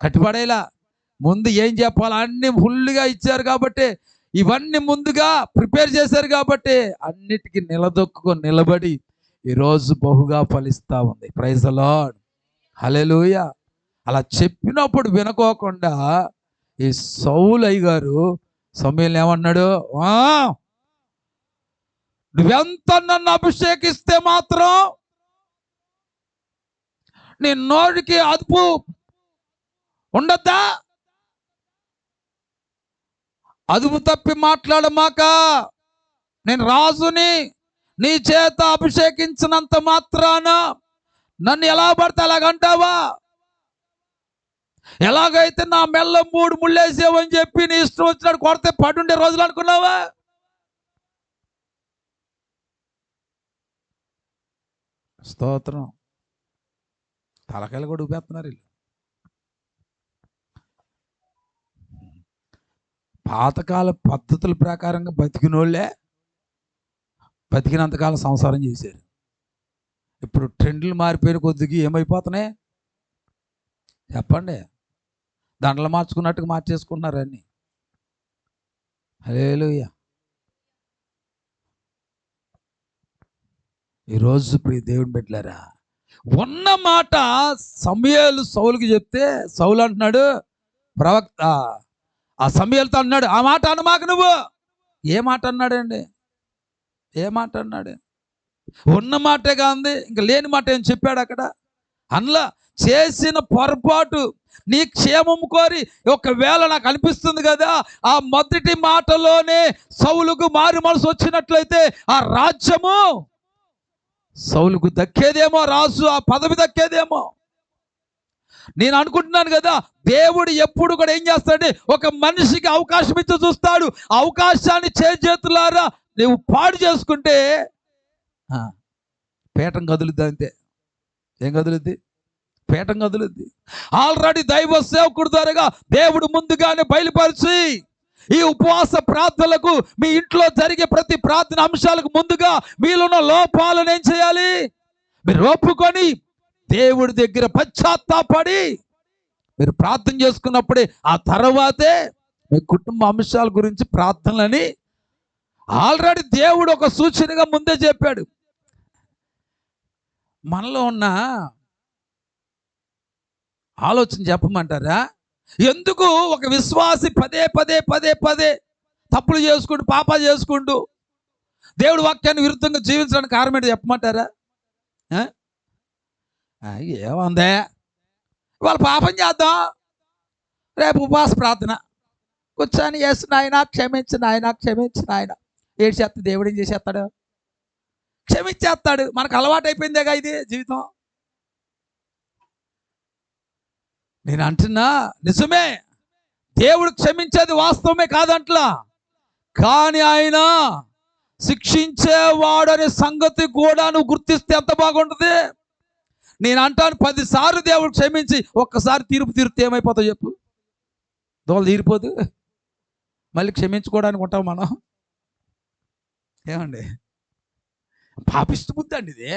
కట్టుబడేలా ముందు ఏం చెప్పాలి అన్ని ఫుల్గా ఇచ్చారు కాబట్టి, ఇవన్నీ ముందుగా ప్రిపేర్ చేశారు కాబట్టి అన్నిటికీ నిలదొక్కుని నిలబడి ఈరోజు బహుగా ఫలిస్తూ ఉంది. Praise the Lord, hallelujah. అలా చెప్పినప్పుడు వినుకోకుండా ఈ సౌలు అయ్యగారు సమూయేలుని ఏమన్నాడు, నువ్వెంత నన్ను అభిషేకిస్తే మాత్రం నీ నోటికి అదుపు ఉండద్దా, అదుపు తప్పి మాట్లాడమాక, నేను రాజుని, నీ చేత అభిషేకించినంత మాత్రాన నన్ను ఎలా పడితే అలాగంటావా, ఎలాగైతే నా మెల్ల 3 ముళ్ళేసావని చెప్పి నీ ఇష్టం వచ్చినట్టు కొడితే పడుండే రోజులు అనుకున్నావా? స్తోత్రం. తలకాయలు కూడా ఊపేస్తున్నారు వీళ్ళు. పాతకాల పద్ధతుల ప్రకారంగా బతికినోళ్ళే బతికినంతకాలం సంసారం చేశారు. ఇప్పుడు ట్రెండ్లు మారిపోయిన కొద్దిగా ఏమైపోతున్నాయి చెప్పండి, దండలు మార్చుకున్నట్టుగా మార్చేసుకుంటున్నారు అన్ని. హల్లెలూయా. ఈరోజు ప్రియ దేవుని బిడ్డలారా, ఉన్న మాట సమూయేలు సౌలుకి చెప్తే సౌలు అంటున్నాడు, ప్రవక్త ఆ సమూయేలుతో అన్నాడు, ఆ మాట అనమాక నువ్వు. ఏ మాట అన్నాడండి? ఏ మాట అన్నాడు? ఉన్న మాటేగా ఉంది, ఇంకా లేని మాట ఏం చెప్పాడు అక్కడ? అందులో చేసిన పొరపాటు నీ క్షేమం కోరి ఒకవేళ నాకు అనిపిస్తుంది కదా, ఆ మొదటి మాటలోనే సౌలుకు మారు మనసు వచ్చినట్లయితే ఆ రాజ్యము సౌలుకు దక్కేదేమో, రాజు ఆ పదవి దక్కేదేమో. నేను అనుకుంటున్నాను కదా, దేవుడు ఎప్పుడు కూడా ఏం చేస్తాడంటే ఒక మనిషికి అవకాశం ఇచ్చి చూస్తాడు. అవకాశాన్ని చేతులారా నువ్వు పాడు చేసుకుంటే పీఠం కదులుద్ది. అంతే. ఏం కదులుద్ది? పీఠం కదులుద్ది. ఆల్రెడీ దైవ సేవకుడు ద్వారాగా దేవుడు ముందుగానే బయలుపరిచి ఈ ఉపవాస ప్రార్థనలకు, మీ ఇంట్లో జరిగే ప్రతి ప్రార్థన అంశాలకు ముందుగా మీలో ఉన్న లోపాలను ఏం చేయాలి మీరు ఒప్పుకొని దేవుడి దగ్గర పశ్చాత్తాపడి మీరు ప్రార్థన చేసుకున్నప్పుడే ఆ తర్వాతే మీ కుటుంబ అంశాల గురించి ప్రార్థనలని ఆల్రెడీ దేవుడు ఒక సూచనగా ముందే చెప్పాడు. మనలో ఉన్న ఆలోచన చెప్పమంటారా? ఎందుకు ఒక విశ్వాసి పదే పదే పదే పదే తప్పులు చేసుకుంటూ పాపాలు చేసుకుంటూ దేవుడి వాక్యాన్ని విరుద్ధంగా జీవించడానికి కారణం ఏంటి చెప్పమంటారా? ఏముందే, ఇవాళ పాపం చేద్దాం, రేపు ఉపవాస ప్రార్థన కూర్చొని చేసి నాయన క్షమించు, నాయన క్షమించు, నాయన ఏడు చేస్తా. దేవుడు ఏం చేసేస్తాడు? క్షమించేస్తాడు. మనకు అలవాటు అయిపోయిందేగా ఇది జీవితం. నేను అంటున్నా నిజమే, దేవుడు క్షమించేది వాస్తవమే కాదంట్లా, కానీ ఆయన శిక్షించేవాడు అనే సంగతి కూడా నువ్వు గుర్తిస్తే ఎంత బాగుంటుంది. నేను అంటాను 10 సార్లు దేవుడు క్షమించి ఒక్కసారి తీర్పితే ఏమైపోతావు చెప్పు? దోలు తీరిపోదు. మళ్ళీ క్షమించుకోవడానికి ఉంటాం మనం. ఏమండి, పాపిష్టి బుద్ధి అండి ఇది.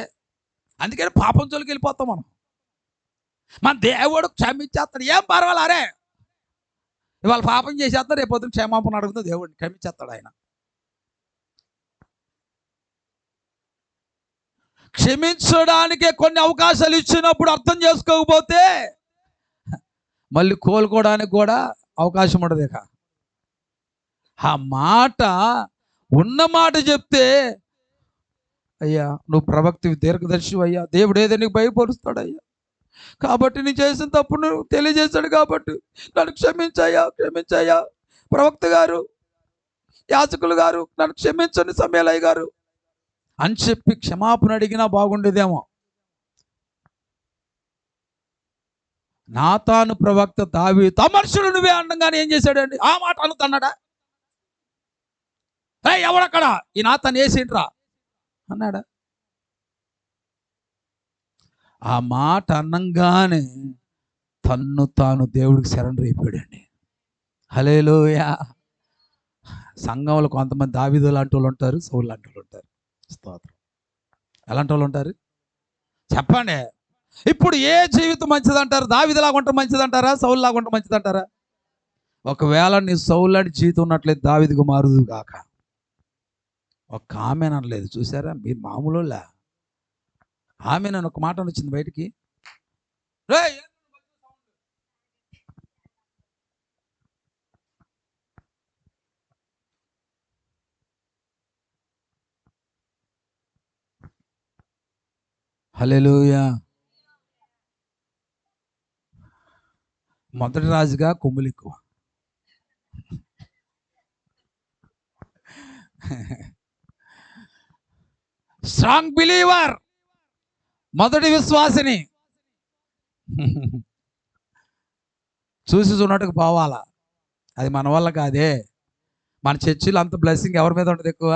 అందుకని పాపం జోలికి వెళ్ళిపోతాం మనం. మన దేవుడు క్షమించేస్తాడు, ఏం పర్వాలే, అరే ఇవాళ పాపం చేసేస్తాడు, రేపు పొద్దున క్షమాపణ అడుగుతా, దేవుడిని క్షమించేస్తాడు ఆయన. క్షమించడానికే కొన్ని అవకాశాలు ఇచ్చినప్పుడు అర్థం చేసుకోకపోతే మళ్ళీ కోలుకోవడానికి కూడా అవకాశం ఉండదు. ఇక ఆ మాట ఉన్న మాట చెప్తే, అయ్యా నువ్వు ప్రవక్తివి, దీర్ఘదర్శివి అయ్యా, దేవుడు ఏదో నీకు భయపరుస్తాడు అయ్యా, కాబట్టి నేను చేసిన తప్పును తెలియజేశాడు కాబట్టి నన్ను క్షమించాయా క్షమించాయా, ప్రవక్త గారు, యాజకులు గారు నన్ను క్షమించండి సమయలయ్య గారు అని చెప్పి క్షమాపణ అడిగినా బాగుండేదేమో. నాతాను ప్రవక్త దావీదు ఆ మనుషులు నువ్వే అనగానే ఏం చేశాడండి? ఆ మాట అనుతున్నాడా? ఎవడక్కడ ఈ నాతాను వేసిండ్రా అన్నాడా? ఆ మాట అన్నంగానే తన్ను తాను దేవుడికి సరెండర్ అయిపోయాడండి. హల్లెలూయా. సంఘంలో కొంతమంది దావీదు లాంటి వాళ్ళు ఉంటారు, సౌలు లాంటి వాళ్ళు ఉంటారు. స్తోత్రం. ఎలాంటి వాళ్ళు ఉంటారు చెప్పండి? ఇప్పుడు ఏ జీవితం మంచిదంటారు? దావీదులాగా ఉంటే మంచిదంటారా, సౌలులాగా ఉంటే మంచిదంటారా? ఒకవేళ నీ సౌలు లాంటి జీవితం ఉన్నట్లయితే దావీదుకు మారుదు కాక. ఒక్క ఆమె అనలేదు, చూసారా? మీరు మామూలులా ఆమె నన్ను ఒక మాట వచ్చింది బయటికి. హల్లెలూయా. మొదటి రాజుగా కొమ్ములు ఎక్కువ. స్ట్రాంగ్ బిలీవర్, మొదటి విశ్వాసిని. చూసి చూడట్టుకు పోవాలా, అది మన వల్ల కాదే. మన చర్చిలో అంత బ్లెస్సింగ్ ఎవరి మీద ఉంటుంది ఎక్కువ?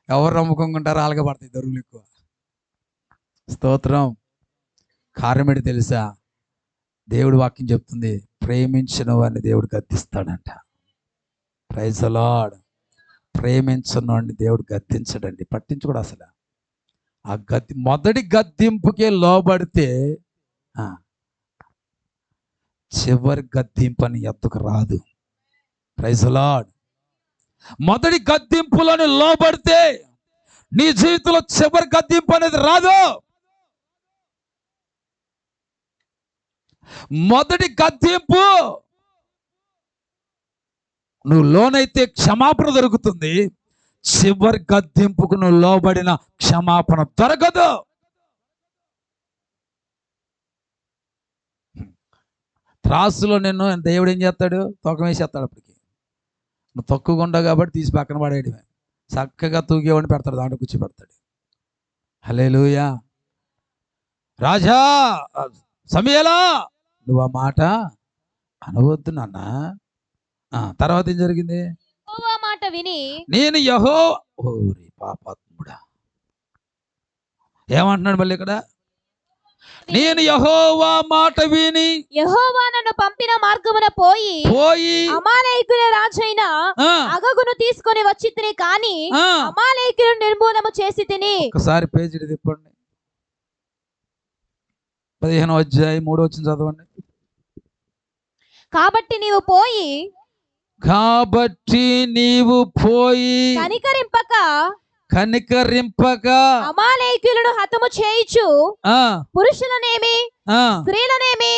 ఎవరు నమ్ముకుంటారో అలాగే పడతాయి దరువులు ఎక్కువ. స్తోత్రం. కారణం ఏంటి తెలుసా? దేవుడు వాక్యం చెప్తుంది, ప్రేమించిన వాడిని దేవుడు గద్దిస్తాడంట. Praise the lord. ప్రేమించిన వాడిని దేవుడు గద్దించడండి, పట్టించుకోడు అసలు. ఆ మొదటి గద్దింపుకే లోబడితే చివరి గద్దింపు అని ఎత్తుకు రాదు. Praise the Lord. మొదటి గద్దింపులను లోబడితే నీ జీవితంలో చివరి గద్దింపు అనేది రాదు. మొదటి గద్దింపు నువ్వు లోనైతే క్షమాపణ దొరుకుతుంది, చివరి గద్దింపుకు నువ్వు లోబడిన క్షమాపణ దొరకదు. త్రాసులో నిన్ను దేవుడు ఏం చేస్తాడు? తూకం వేసేస్తాడు. అప్పటికి నువ్వు తక్కువగా ఉండవు కాబట్టి తీసి పక్కన పడేయడమే. చక్కగా తూగేవాడిని పెడతాడు, దాంట్లో కూర్చోబెడతాడు. హల్లెలూయా. రాజా సమయలా నువ్వు ఆ మాట అనవద్దు నాన్న. తర్వాత ఏం జరిగింది? మాట విని నేను ఓరి పాపాత్ముడా ఏమంటున్నాడు మళ్ళీ ఇక్కడ? నేను యెహోవా మాట విని యెహోవా నన్ను పంపిన మార్గమున పోయి అమాలేకుల రాజైన అగగును తీసుకొని వచ్చితిని, కానీ అమాలేకులను నిర్మూలము చేసి తిని. ఒకసారి పేజీ తిప్పండి, 15వ అధ్యాయం 3వ వచనం చదవండి. కాబట్టి నీవు పోయి కనికరింపక అమాలేకులను హతము చేయుచు పురుషులనేమి స్త్రీలనేమి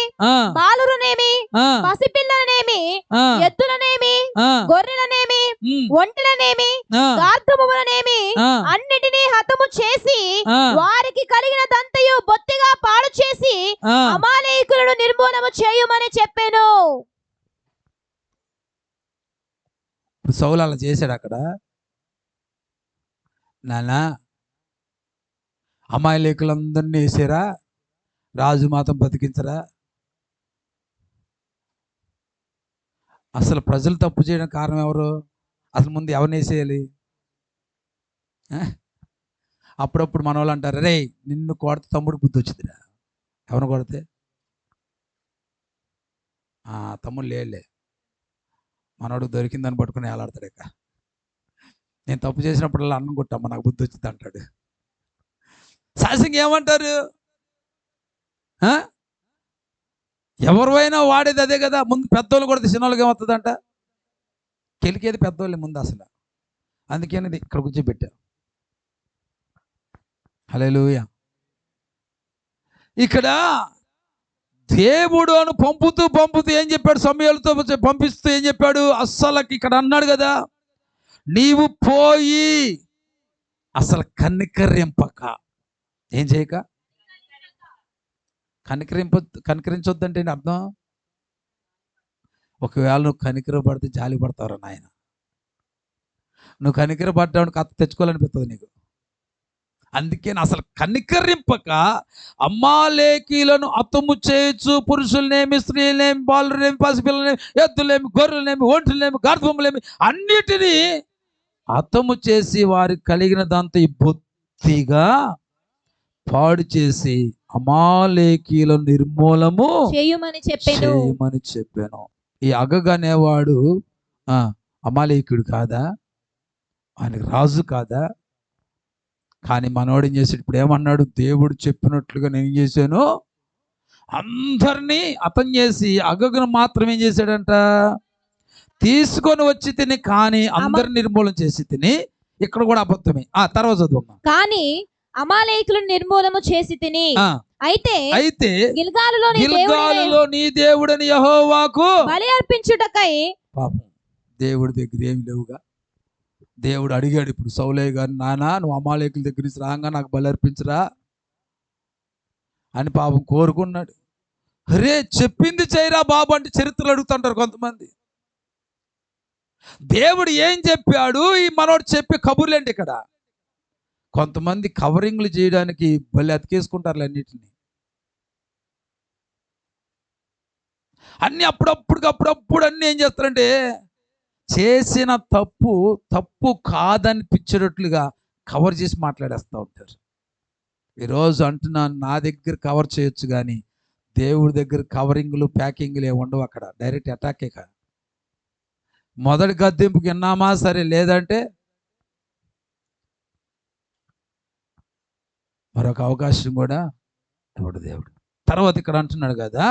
బాలురనేమి పసిపిల్లలనేమి ఎద్దులనేమి గొర్రెలనేమి ఒంటెలనేమి గార్ధములనేమి అన్నిటినీ హతము చేసి వారికి కలిగినదంతయు బొత్తిగా పాడు చేసి అమాలేకులను నిర్మూలము చేయుమని చెప్పాను. సౌలు అలా చేశాడు అక్కడ. నానా అమాలేకులందరినీ వేసారా, రాజు మాత్రం బతికించరా? అసలు ప్రజలు తప్పు చేయడం కారణం ఎవరు? అసలు ముందు ఎవరిని వేసేయాలి? అప్పుడప్పుడు మన వాళ్ళు అంటారు, రే నిన్ను కొడితే తమ్ముడికి బుద్ధి వచ్చిందిరా. ఎవరిని కొడితే? తమ్ముడు లేలే, మనోడు దొరికిందని పట్టుకుని వేలాడతాడు. ఇక నేను తప్పు చేసినప్పుడల్లా అన్నం కొట్టమ్మా నాకు బుద్ధి వచ్చింది అంటాడు. సహజంగా ఏమంటారు? ఎవరైనా వాడేది అదే కదా. ముందు పెద్దోళ్ళు కొడితే చిన్నోళ్ళకి ఏమవుతుందంట? కెలికేది పెద్దోళ్ళే ముందు అసలు. అందుకని ఇక్కడ కూర్చోబెట్టా. హల్లెలూయా. ఇక్కడ దేవుడు అని పంపుతూ ఏం చెప్పాడు? సమూయేలుతో పంపిస్తూ ఏం చెప్పాడు? అస్సలకి ఇక్కడ అన్నాడు కదా, నీవు పోయి అసలు కనికరింపక ఏం చేయక కనికరించొద్దంటే ఏంటి అర్థం? ఒకవేళ నువ్వు కనికరపడితే జాలి పడతావురా నాయన. నువ్వు కనికరపడ్డావు కథ తెచ్చుకోవాలనిపిస్తుంది నీకు. అందుకే అసలు కనికరింపక అమాలేకీలను హతము చేయొచ్చు, పురుషులనేమి, స్త్రీలనేమి, బాలులనేమి, పసిపిల్లనేమి, ఎద్దులేమి, గొర్రెలనేమి, ఒంటెలనేమి, గర్భములేమి అన్నిటినీ హతము చేసి వారికి కలిగిన దాంతో బొత్తిగా పాడు చేసి అమాలేకీలను నిర్మూలము చేయమని చెప్పాను. ఈ అగగ్ అనేవాడు అమాలేకుడు కాదా? ఆయనకు రాజు కాదా? కానీ మనోడు ఏం చేశాడు? ఇప్పుడు ఏమన్నాడు? దేవుడు చెప్పినట్లుగా నేను చేశాను, అందరినీ హతం చేసి అగగును మాత్రం ఏం చేశాడంట? తీసుకొని వచ్చి తిని, కానీ అందరిని నిర్మూలన చేసి తిని. ఇక్కడ కూడా అబద్ధమే. తర్వాత చదువు. కానీ అమాలేకులను నిర్మూలము చేసి తిని, అయితే గిల్గాలులో నీ దేవుడని యెహోవాకు బలి అర్పించుటకై. పాపం దేవుడి దగ్గర ఏమి లేవుగా. దేవుడు అడిగాడు ఇప్పుడు సౌలయ్య గారు, నానా నువ్వు అమాలేకుల దగ్గర నుంచి రాగా నాకు బలి అర్పించరా అని పాపం కోరుకున్నాడు. అరే చెప్పింది చేయరా బాబు అంటే చరిత్రలు అడుగుతుంటారు కొంతమంది. దేవుడు ఏం చెప్పాడు ఈ మనోడు చెప్పే కబుర్లేంటి ఇక్కడ. కొంతమంది కవరింగ్లు చేయడానికి బలి అతికేసుకుంటారు అన్నిటిని. అన్ని అప్పుడప్పుడు అన్ని ఏం చేస్తారంటే చేసిన తప్పు కాదనిపించేటట్లుగా కవర్ చేసి మాట్లాడేస్తూ ఉంటారు. ఈరోజు అంటున్నాను, నా దగ్గర కవర్ చేయొచ్చు కానీ దేవుడి దగ్గర కవరింగ్లు ప్యాకింగ్లు ఏమి ఉండవు. అక్కడ డైరెక్ట్ అటాకే కాదు. మొదటి గద్దెంపుకి విన్నామా సరే, లేదంటే మరొక అవకాశం కూడా ఇవ్వడు దేవుడు. తర్వాత ఇక్కడ అంటున్నాడు కదా,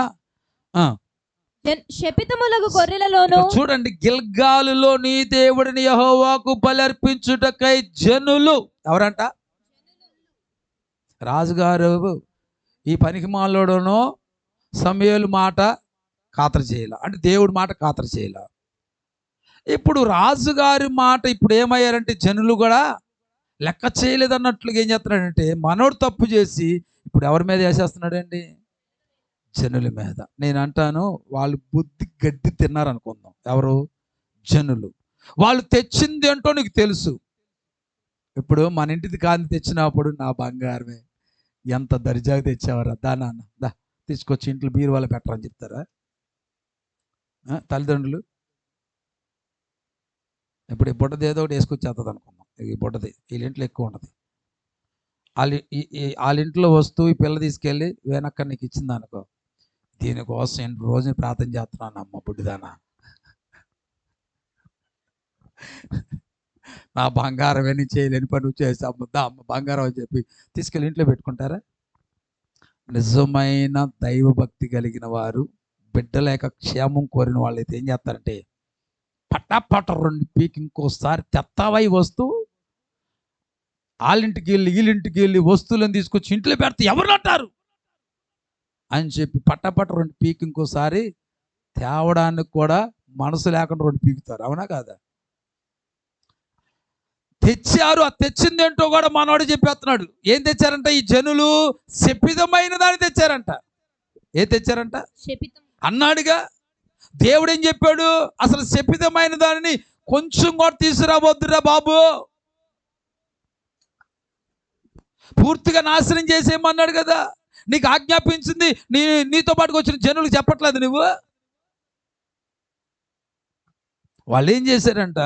శపితములకు గొర్రెలలోను. చూడండి, గిల్గాలులో నీ దేవుడిని యెహోవాకు బలర్పించుటకై జనులు ఎవరంట? రాజుగారు ఈ పనికి మాలోడనో సమూయేలు మాట ఖాతరు చేయాల, అంటే దేవుడి మాట ఖాతరు చేయాల. ఇప్పుడు రాజుగారి మాట ఇప్పుడు ఏమయ్యారంటే జనులు కూడా లెక్క చేయలేదన్నట్లుగా ఏం చేస్తున్నాడంటే మనోడు తప్పు చేసి ఇప్పుడు ఎవరి మీద వేసేస్తున్నాడండి? జనుల మీద. నేను అంటాను, వాళ్ళు బుద్ధి గడ్డి తిన్నారు అనుకుందాం. ఎవరు? జనులు. వాళ్ళు తెచ్చింది ఏంటో నీకు తెలుసు. ఇప్పుడు మన ఇంటిది కాని తెచ్చినప్పుడు నా బంగారమే ఎంత దర్జాగా తెచ్చావరా, దానా దా తీసుకొచ్చి ఇంట్లో బీరువాలో పెట్టరని చెప్తారా తల్లిదండ్రులు? ఇప్పుడు ఈ బుడ్డది ఏదో ఒకటి వేసుకొచ్చేస్తుంది అనుకుందాం. ఈ బుడ్డది వీళ్ళ ఇంట్లో ఎక్కువ ఉంటుంది. వాళ్ళ ఇంట్లో వస్తువు ఈ పిల్ల తీసుకెళ్ళి వెనక్క నీకు ఇచ్చింది అనుకో, దీనికోసం నేను రోజు ప్రార్థన చేస్తున్నాను అమ్మ బుడ్డిదానా, నా బంగారం ఏమి చేయలేని పని చేసి అమ్ముద్దా అమ్మ బంగారం అని చెప్పి తీసుకెళ్ళి ఇంట్లో పెట్టుకుంటారా? నిజమైన దైవభక్తి కలిగిన వారు, బిడ్డలేక క్షేమం కోరిన వాళ్ళు అయితే ఏం చేస్తారంటే పట్టాపట్ట 2 పీకి ఇంకోసారి తెత్తావై వస్తువు, వాళ్ళింటికి వెళ్ళి వీళ్ళింటికి వెళ్ళి వస్తువులను తీసుకొచ్చి ఇంట్లో పెడితే ఎవరు అంటారు అని చెప్పి పట్టాపట్ట 2 పీకి ఇంకోసారి తేవడానికి కూడా మనసు లేకుండా 2 పీకుతారు. అవునా కాదా? తెచ్చారు. ఆ తెచ్చింది ఏంటో కూడా మనవాడు చెప్పేస్తున్నాడు. ఏం తెచ్చారంట ఈ జనులు? శపితమైన దాన్ని తెచ్చారంట. ఏం తెచ్చారంట? అన్నాడుగా దేవుడు. ఏం చెప్పాడు? అసలు శపితమైన దానిని కొంచెం కూడా తీసుకురావద్దురా బాబు, పూర్తిగా నాశనం చేసేయమన్నాడు కదా. నీకు ఆజ్ఞాపించింది నీతో పాటుకు వచ్చిన జనులకు చెప్పట్లేదు నువ్వు. వాళ్ళు ఏం చేశారంట,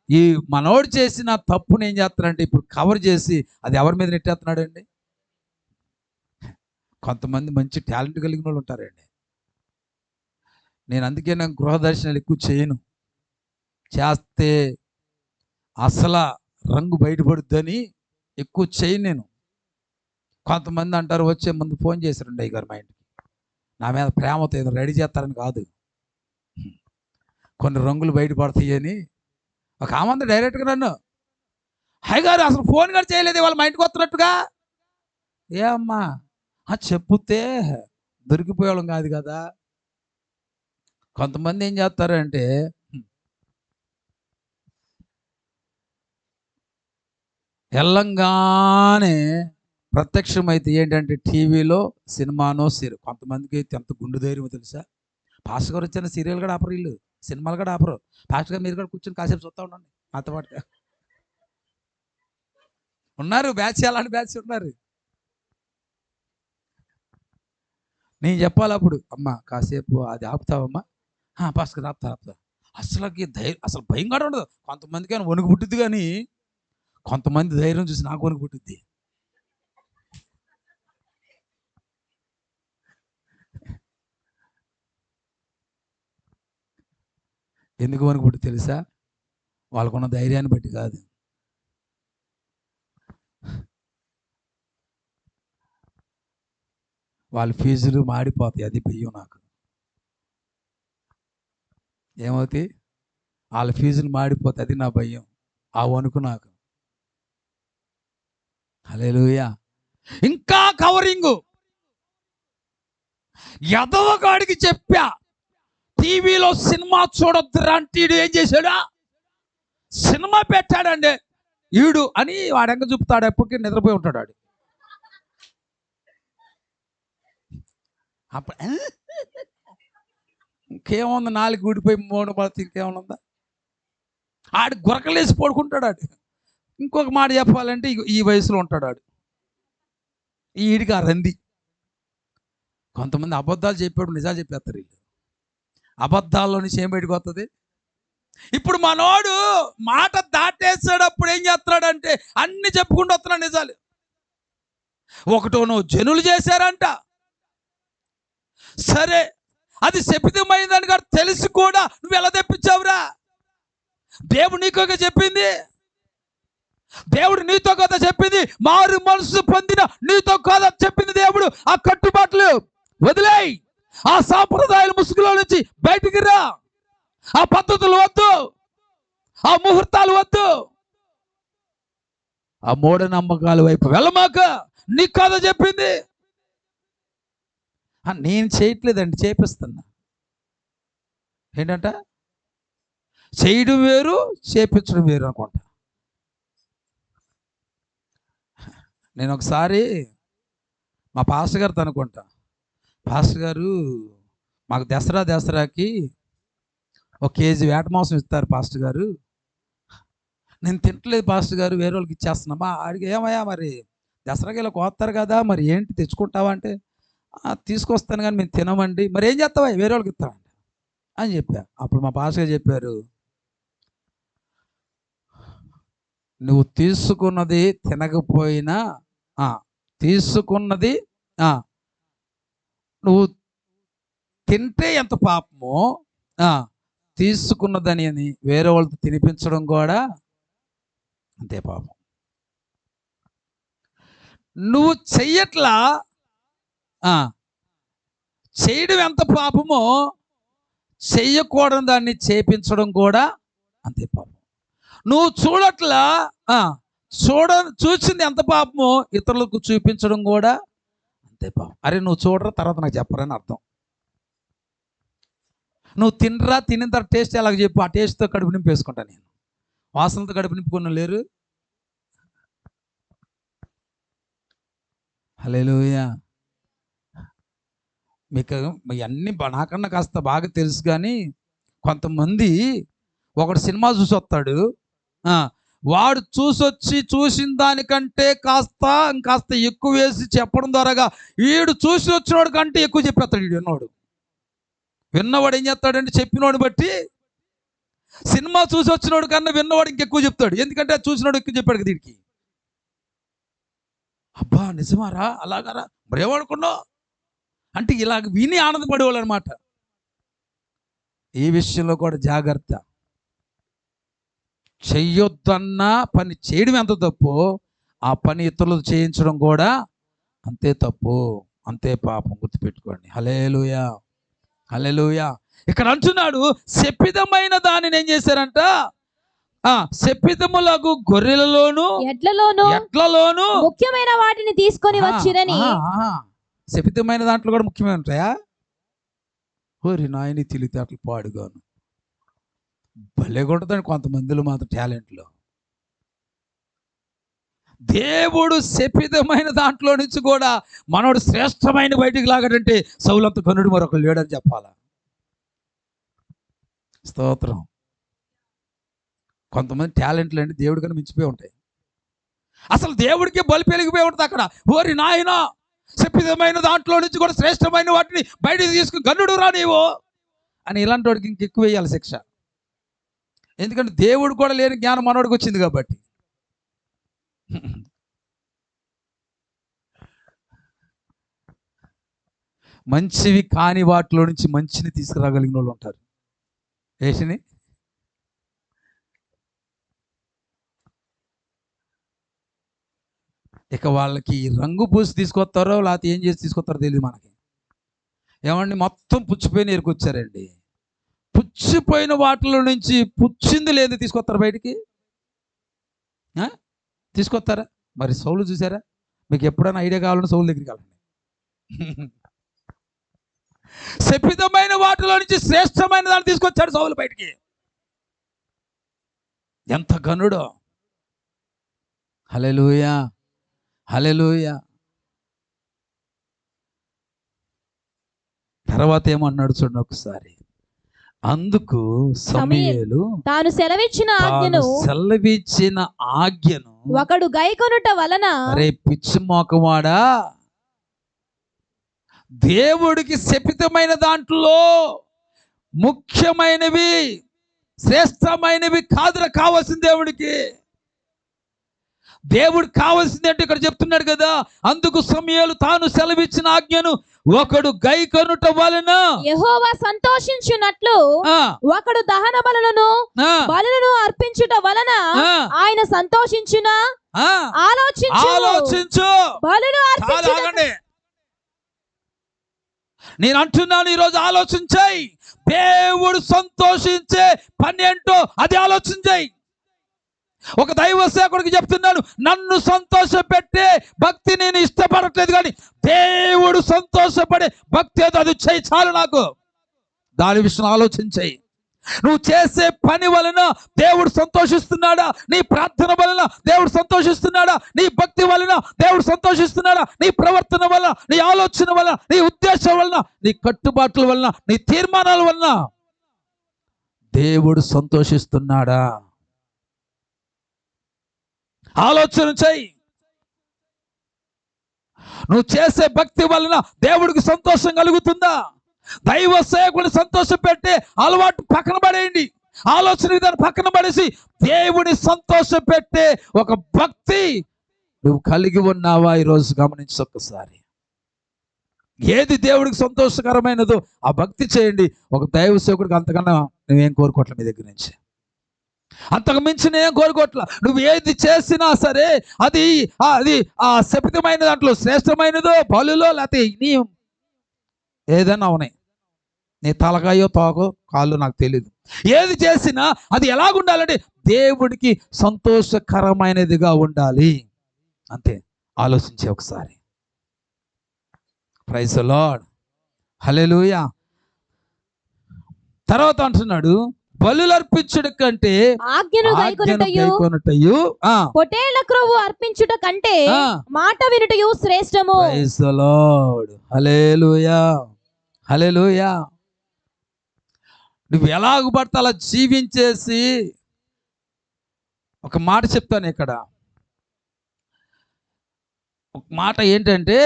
ఈ మనోడు చేసిన తప్పుని ఏం చేస్తారంటే ఇప్పుడు కవర్ చేసి అది ఎవరి మీద నెట్టేస్తున్నాడండి? కొంతమంది మంచి టాలెంట్ కలిగిన వాళ్ళు ఉంటారండి. నేను అందుకే నాకు గృహదర్శనాలు ఎక్కువ చేయను. చేస్తే అసలు రంగు బయటపడుద్దని ఎక్కువ చేయను నేను. కొంతమంది అంటారు వచ్చే ముందు ఫోన్ చేశారండి అయ్యగారు మా ఇంటికి, నా మీద ప్రేమతో ఏదో రెడీ చేస్తారని కాదు, కొన్ని రంగులు బయటపడతాయి అని. ఒక ఆమంది డైరెక్ట్గా నన్ను, అయ్యగారు అసలు ఫోన్ కూడా చేయలేదు వాళ్ళు మా ఇంటికి వస్తున్నట్టుగా. ఏ అమ్మా చెప్పుతే దొరికిపోయేవాళ్ళం కాదు కదా. కొంతమంది ఏం చేస్తారంటే వెళ్ళంగానే ప్రత్యక్షం అయితే ఏంటంటే టీవీలో సినిమానో సీరియల్. కొంతమందికి ఎంత గుండు ధైర్యం తెలుసా, పాస్టర్ గారు వచ్చిన సీరియల్ కూడా ఆపరు, వీళ్ళు సినిమాలు కూడా ఆపరు. పాస్టర్ గారు మీరు కూడా కూర్చొని కాసేపు చూస్తూ ఉండండి నాతో పాటుగా. ఉన్నారు బ్యాచ్, అలాంటి బ్యాచ్ ఉన్నారు. నేను చెప్పాలి అప్పుడు, అమ్మ కాసేపు అది ఆపుతావమ్మా, పాస్టర్ గారు ఆపుతా. అసలుకి అసలు భయం కూడా ఉండదు. కొంతమందికి కానీ వణుకు పుట్టుద్ది, కానీ కొంతమంది ధైర్యం చూసి నాకు వణుకు పుట్టుద్ది. ఎందుకు వణుకు పుట్టుద్ది తెలుసా, వాళ్ళకున్న ధైర్యాన్ని బట్టి కాదు. వాళ్ళ ఫీజులు మాడిపోతాయి, అది భయం నాకు. ఏమవుతాయి, వాళ్ళ ఫీజులు మాడిపోతాయి, అది నా భయం, ఆ వణుకు నాకు. హల్లెలూయా. ఇంకా కవరింగు ఎదవగాడికి చెప్పా, టీవీలో సినిమా చూడొద్దురా అంటే ఈడు ఏం చేశాడా, సినిమా పెట్టాడండి ఈడు అని వాడెంక చూపుతాడు. ఎప్పటికీ నిద్రపోయి ఉంటాడు వాడు. అప్పుడు ఇంకేముంది, నాలుగు ఊడిపోయి మూడు పడితే ఇంకేమన్నా, ఆడు గురకలేసి పడుకుంటాడు ఆడు. ఇంకొక మాట చెప్పాలంటే ఈ వయసులో ఉంటాడు ఆడు, ఈడికి ఆ రంది. కొంతమంది అబద్ధాలు చెప్పాడు నిజాలు చెప్పేస్తారు వీళ్ళు. అబద్ధాల్లో నుంచి ఏం బయటకు వస్తుంది. ఇప్పుడు మనోడు మాట దాటేసాడప్పుడు ఏం చేస్తున్నాడంటే అన్ని చెప్పుకుంటూ వస్తున్నాడు నిజాలు. ఒకటో నువ్వు జనులు చేశారంట, సరే అది శపితమైందని కూడా తెలిసి కూడా నువ్వు ఎలా తెప్పించావురా. దేవుడు నీకో చెప్పింది, దేవుడు నీతో కదా చెప్పింది, మారు మనసు పొందిన నీతో కదా చెప్పింది దేవుడు. ఆ కట్టుబాట్లు వదిలేయి, ఆ సాంప్రదాయాల ముసుగులో నుంచి బయటికి రా. ఆ పద్ధతులు వద్దు, ఆ ముహూర్తాలు వద్దు, ఆ మూఢనమ్మకాల వైపు వెళ్ళమాక. నీకు కదా చెప్పింది. నేను చేయట్లేదండి, చేపిస్తున్నా. ఏంటంట, చేయడం వేరు చేపించడం వేరు అనుకుంటా. నేను ఒకసారి మా పాస్టర్ గారితో అనుకుంటా, పాస్టర్ గారు మాకు దసరాకి 1 కేజీ వేట మాంసం ఇస్తారు పాస్టర్ గారు. నేను తింటలేదు పాస్టర్ గారు, వేరే వాళ్ళకి ఇచ్చేస్తున్నామా. అడిగి ఏమయ్యా మరి దసరాకి ఇలా కోస్తారు కదా, మరి ఏంటి తెచ్చుకుంటావా అంటే, తీసుకొస్తాను కానీ మేము తినమండి. మరి ఏం చేస్తావా, వేరే వాళ్ళకి ఇస్తామంట అని చెప్పా. అప్పుడు మా పాస్టర్ గారు చెప్పారు, నువ్వు తీసుకున్నది తినకపోయినా, తీసుకున్నది నువ్వు తింటే ఎంత పాపమో, తీసుకున్నదని అని వేరే వాళ్ళతో తినిపించడం కూడా అంతే పాపం. నువ్వు చెయ్యట్లా, చేయడం ఎంత పాపమో, చెయ్యకూడని దాన్ని చేపించడం కూడా అంతే పాపం. నువ్వు చూడట్లా, చూసింది ఎంత పాపమో ఇతరులకు చూపించడం కూడా అంతే పాపం. అరే నువ్వు చూడరా, తర్వాత నాకు చెప్పరని అర్థం. నువ్వు తినరా, తినిన తర్వాత టేస్ట్ ఎలాగ చెప్పు, ఆ టేస్ట్తో కడుపు నింపేసుకుంటా నేను. వాసనతో కడుపు నింపుకున్న లేరు. హల్లెలూయా. మీకు అన్నీ నాకన్నా కాస్త బాగా తెలుసు, కానీ కొంతమంది ఒకడు సినిమా చూసి వస్తాడు, వాడు చూసిన దానికంటే ఇంకాస్త ఎక్కువ వేసి చెప్పడం ద్వారాగా వీడు చూసి వచ్చినోడు కంటే ఎక్కువ చెప్పేస్తాడు. వీడు విన్నవాడు ఏం చేస్తాడంటే చెప్పినోడు బట్టి సినిమా చూసి వచ్చినోడు కన్నా విన్నవాడు ఇంకెక్కువ చెప్తాడు. ఎందుకంటే చూసినోడు ఎక్కువ చెప్పాడు కదా వీడికి. అబ్బా నిజమారా, అలాగారా, మరేమనుకున్నావు అంటే ఇలాగ విని ఆనందపడేవాళ్ళు అనమాట. ఈ విషయంలో కూడా జాగ్రత్త. చెయ్యొద్దన్న పని చేయడం ఎంత తప్పు, ఆ పని ఇతరులు చేయించడం కూడా అంతే తప్పు, అంతే పాపం. గుర్తుపెట్టుకోండి. హల్లెలూయా, హల్లెలూయా. ఇక్కడ అంటున్నాడు, శపితమైన దానిని ఏం చేశారంట, శపితములకు గొర్రెలలోను ఎడ్లలోను ముఖ్యమైన వాటిని తీసుకొని వచ్చిరని. శపితమైన దాంట్లో కూడా ముఖ్యమైన ఉంటాయా? ఓరి నాయని తెలివితేటలు పాడుగాను. భలే కొడుతాడు కొంతమందిలో మాత్రం టాలెంట్లో. దేవుడు శపితమైన దాంట్లో నుంచి కూడా మనోడు శ్రేష్టమైన బయటికి లాగాడంటే సౌలంత కనుడు మరొకరు లేడని చెప్పాలా. స్తోత్రం. కొంతమంది టాలెంట్లు అండి దేవుడి కన్నా మించిపోయి ఉంటాయి. అసలు దేవుడికి బలి పెరిగిపోయి ఉంటుంది అక్కడ. ఓరి నాయన, శపితమైన దాంట్లో నుంచి కూడా శ్రేష్టమైన వాటిని బయటికి తీసుకుని గన్నుడు రా నీవు అని ఇలాంటి వాడికి ఇంకెక్కువ వేయాలి శిక్ష. ఎందుకంటే దేవుడు కూడా లేని జ్ఞానం మనోడికి వచ్చింది కాబట్టి. మంచివి కాని వాటిలో నుంచి మంచిని తీసుకురాగలిగిన వాళ్ళు ఉంటారు. ఏషిని ఇక వాళ్ళకి రంగు పూసి తీసుకొస్తారో లేకపోతే ఏం చేసి తీసుకొస్తారో తెలియదు మనకి. ఏమండి, మొత్తం పుచ్చిపోయిన ఎరుకొచ్చారండి. పుచ్చిపోయిన వాటిలో నుంచి పుచ్చింది లేదు తీసుకొస్తారు బయటికి. తీసుకొస్తారా? మరి సౌలు చూసారా? మీకు ఎప్పుడైనా ఐడియా కావాలంటే సౌలు దగ్గరికి వెళ్ళండి. శపితమైన వాటిలో నుంచి శ్రేష్టమైన దాన్ని తీసుకొచ్చాడు సౌలు బయటికి. ఎంత ఘనుడో. హల్లెలూయా, హల్లెలూయా. తర్వాత ఏమన్నాడు చూడండి ఒకసారి. అందుకు సమూయేలు తాను సెలవిచ్చిన ఆజ్ఞను ఒకడు గైకొనుట వలన, అరే పిచ్చి మోకవాడా, దేవుడికి శపితమైన దాంట్లో ముఖ్యమైనవి శ్రేష్టమైనవి కాదురా కావాల్సింది దేవుడికి. దేవుడికి కావాల్సింది అంటే ఇక్కడ చెప్తున్నాడు కదా. అందుకు సమూయేలు తాను సెలవిచ్చిన ఆజ్ఞను ఒకడు గైకొనుట వలన యెహోవా సంతోషించున్నట్లు ఒకడు దహన బలులను అర్పించుట వలన ఆయన సంతోషించునా? ఆలోచించు. బలులు అర్పించుట. నేను అంటున్నాను ఈరోజు ఆలోచించాయి. దేవుడు సంతోషించే పని ఏంటో అది ఆలోచించాయి. ఒక దైవ సేవకుడికి చెప్తున్నాను, నన్ను సంతోషపెట్టే భక్తి నేను ఇష్టపడట్లేదు, కానీ దేవుడు సంతోషపడే భక్తి అది చేయి చాలు నాకు. దాని విషయం ఆలోచించాయి. నువ్వు చేసే పని వలన దేవుడు సంతోషిస్తున్నాడా? నీ ప్రార్థన వలన దేవుడు సంతోషిస్తున్నాడా? నీ భక్తి వలన దేవుడు సంతోషిస్తున్నాడా? నీ ప్రవర్తన వలన, నీ ఆలోచన వలన, నీ ఉద్దేశం వలన, నీ కట్టుబాట్ల వలన, నీ తీర్మానాల వలన దేవుడు సంతోషిస్తున్నాడా? ఆలోచన చెయ్యి. నువ్వు చేసే భక్తి వలన దేవుడికి సంతోషం కలుగుతుందా? దైవ సేవకుని సంతోషం పెట్టే అలవాటు పక్కన పడేయండి. ఆలోచన విధానం పక్కన పడేసి దేవుని సంతోషం పెట్టే ఒక భక్తి నువ్వు కలిగి ఉన్నావా? ఈరోజు గమనించి ఒక్కసారి. ఏది దేవుడికి సంతోషకరమైనదో ఆ భక్తి చేయండి. ఒక దైవ సేవకుడికి అంతకన్నా నువ్వేం కోరుకోవట్లే, మీ దగ్గర నుంచి అంతకు మించిన ఏం కోరుకోవట్లా. నువ్వు ఏది చేసినా సరే అది ఆ శపితమైన దాంట్లో శ్రేష్టమైనదో బలులో లేకపోతే నీ ఏదైనా ఉన్నాయి, నీ తలకాయో తోకో కాళ్ళు నాకు తెలియదు. ఏది చేసినా అది ఎలాగుండాలంటే దేవుడికి సంతోషకరమైనదిగా ఉండాలి. అంతే. ఆలోచించే ఒకసారి. ప్రైజ్ ది లార్డ్, హల్లెలూయా. తర్వాత అంటున్నాడు, బలులు అర్పించుట కంటే ఆజ్ఞను గైకొనుటయు పొట్టేళ్ల క్రొవ్వు అర్పించుట కంటే మాట వినుటయు శ్రేష్టము. ప్రైజ్ ది లార్డ్, హల్లెలూయా, హల్లెలూయా. నువ్వు ఎలాగ పడితే అలా జీవించేసి, ఒక మాట చెప్తాను ఇక్కడ. ఒక మాట ఏంటంటే,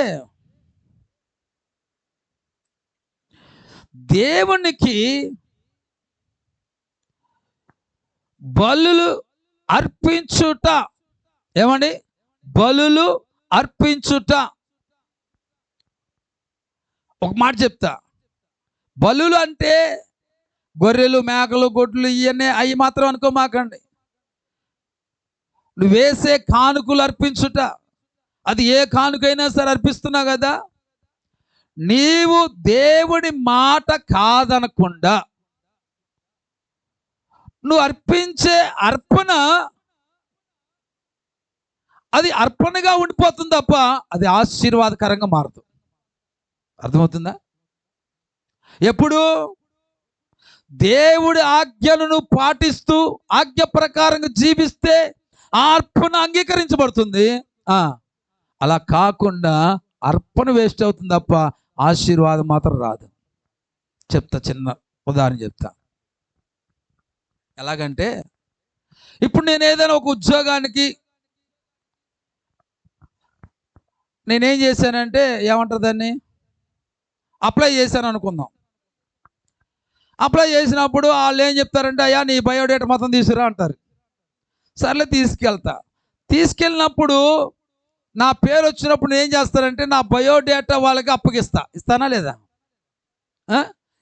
దేవునికి బలులు అర్పించుట, ఏమండి, బలులు అర్పించుట. ఒక మాట చెప్తా. బలులు అంటే గొర్రెలు, మేకలు, గొడ్లు ఇవన్నీ అవి మాత్రం అనుకోమాకండి. నువ్వు వేసే కానుకలు అర్పించుట, అది ఏ కానుకైనా సరే అర్పిస్తున్నావు కదా, నీవు దేవుడి మాట కాదనకుండా నువ్వు అర్పించే అర్పణ అది అర్పణగా ఉండిపోతుంది తప్ప అది ఆశీర్వాదకరంగా మారదు. అర్థమవుతుందా? ఎప్పుడు దేవుడి ఆజ్ఞలను పాటిస్తూ ఆజ్ఞ ప్రకారంగా జీవిస్తే ఆ అర్పణ అంగీకరించబడుతుంది. అలా కాకుండా అర్పణ వేస్ట్ అవుతుంది తప్ప ఆశీర్వాదం మాత్రం రాదు. చెప్తా, చిన్న ఉదాహరణ చెప్తా. ఎలాగంటే ఇప్పుడు నేను ఏదైనా ఒక ఉద్యోగానికి నేనేం చేశానంటే ఏమంటారు దాన్ని, అప్లై చేశాను అనుకుందాం. అప్లై చేసినప్పుడు వాళ్ళు ఏం చెప్తారంటే, అయ్యా నీ బయోడేటా మొత్తం తీసుకురా అంటారు. సర్లే తీసుకెళ్తా. తీసుకెళ్ళినప్పుడు నా పేరు వచ్చినప్పుడు నేను ఏం చేస్తానంటే నా బయోడేటా వాళ్ళకి అప్పగిస్తా. ఇస్తానా లేదా?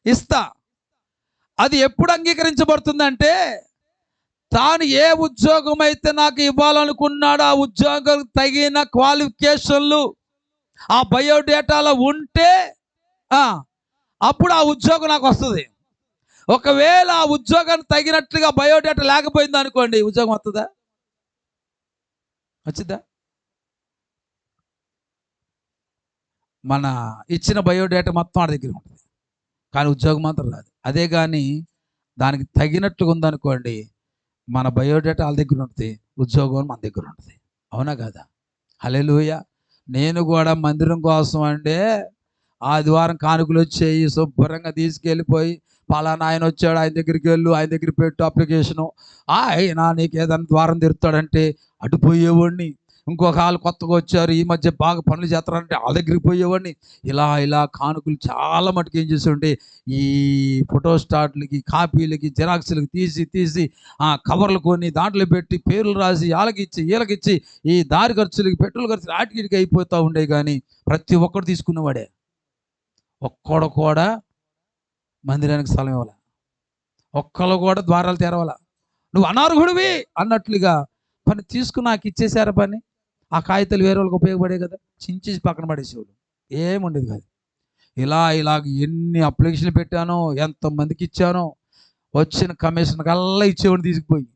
ఇస్తా. అది ఎప్పుడు అంగీకరించబడుతుందంటే తాను ఏ ఉద్యోగం అయితే నాకు ఇవ్వాలనుకున్నాడో ఆ ఉద్యోగం తగిన క్వాలిఫికేషన్లు ఆ బయోడేటాలో ఉంటే అప్పుడు ఆ ఉద్యోగం నాకు వస్తుంది. ఒకవేళ ఆ ఉద్యోగానికి తగినట్లుగా బయోడేటా లేకపోయింది అనుకోండి, ఉద్యోగం వస్తుందా? వచ్చిద్దా? మన ఇచ్చిన బయోడేటా మొత్తం ఆ దగ్గర ఉంటుంది, కానీ ఉద్యోగం మాత్రం రాదు. అదే కానీ దానికి తగినట్టుగా ఉందనుకోండి, మన బయోడేటా వాళ్ళ దగ్గర ఉంటుంది, ఉద్యోగం మన దగ్గర ఉంటుంది. అవునా కదా? హల్లెలూయా. నేను కూడా మందిరం కోసం అంటే ఆదివారం కానుకలు వచ్చేయి, శుభ్రంగా తీసుకెళ్ళిపోయి పలానా ఆయన వచ్చాడు, ఆయన దగ్గరికి వెళ్ళు, ఆయన దగ్గర పెట్టు అప్లికేషను, ఆయన నీకు ఏదైనా ద్వారం తెరుతాడంటే అటు పోయేవాడిని. ఇంకొక వాళ్ళు కొత్తగా వచ్చారు, ఈ మధ్య బాగా పనులు చేస్తారంటే వాళ్ళ దగ్గరికి పోయేవాడిని. ఇలా కానుకలు చాలా మటుకు ఏం చేస్తుంటే ఈ ఫోటో స్టాట్లకి, కాపీలకి, జిరాక్స్లకి తీసి కవర్లు కొని దాంట్లో పెట్టి పేర్లు రాసి వీళ్ళకిచ్చి ఈ దారి ఖర్చులకి, పెట్రోల్ ఖర్చులు ఆటికి అయిపోతూ ఉండే. కానీ ప్రతి ఒక్కరు తీసుకున్నవాడే, ఒక్కడు కూడా మందిరానికి స్థలం ఇవ్వాల, ఒక్కళ్ళు కూడా ద్వారాలు తెరవాల. నువ్వు అనార్హుడివి అన్నట్లుగా పని తీసుకుని నాకు ఇచ్చేసారా పని. ఆ కాగితాలు వేరే వాళ్ళకి ఉపయోగపడే కదా, చించేసి పక్కన పడేసేవాళ్ళు, ఏముండేది కాదు. ఇలాగ ఎన్ని అప్లికేషన్లు పెట్టానో, ఎంతమందికి ఇచ్చానో, వచ్చిన కమిషన్ కల్లా ఇచ్చేవాడిని తీసుకుపోయి.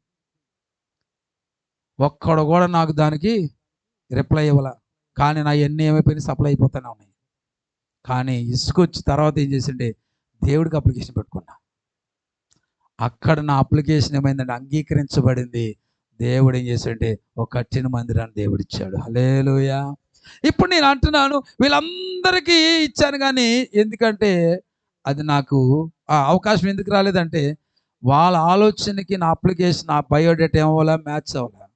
ఒక్కడు కూడా నాకు దానికి రిప్లై ఇవ్వాల. కానీ నా ఎన్ని ఏమైపోయినా సప్లై అయిపోతానే ఉన్నాయి. కానీ ఇసుకొచ్చి తర్వాత ఏం చేసిండే, దేవుడికి అప్లికేషన్ పెట్టుకున్నా. అక్కడ నా అప్లికేషన్ ఏమైందంటే అంగీకరించబడింది. దేవుడు ఏం చేశాడంటే ఒక కట్టిన మందిరాన్ని దేవుడు ఇచ్చాడు. హల్లెలూయా. ఇప్పుడు నేను అంటున్నాను వీళ్ళందరికీ ఇచ్చాను, కానీ ఎందుకంటే అది నాకు అవకాశం ఎందుకు రాలేదంటే వాళ్ళ ఆలోచనకి నా అప్లికేషన్, నా బయోడేటా ఏమవ్వాలా, మ్యాచ్ అవ్వాలా.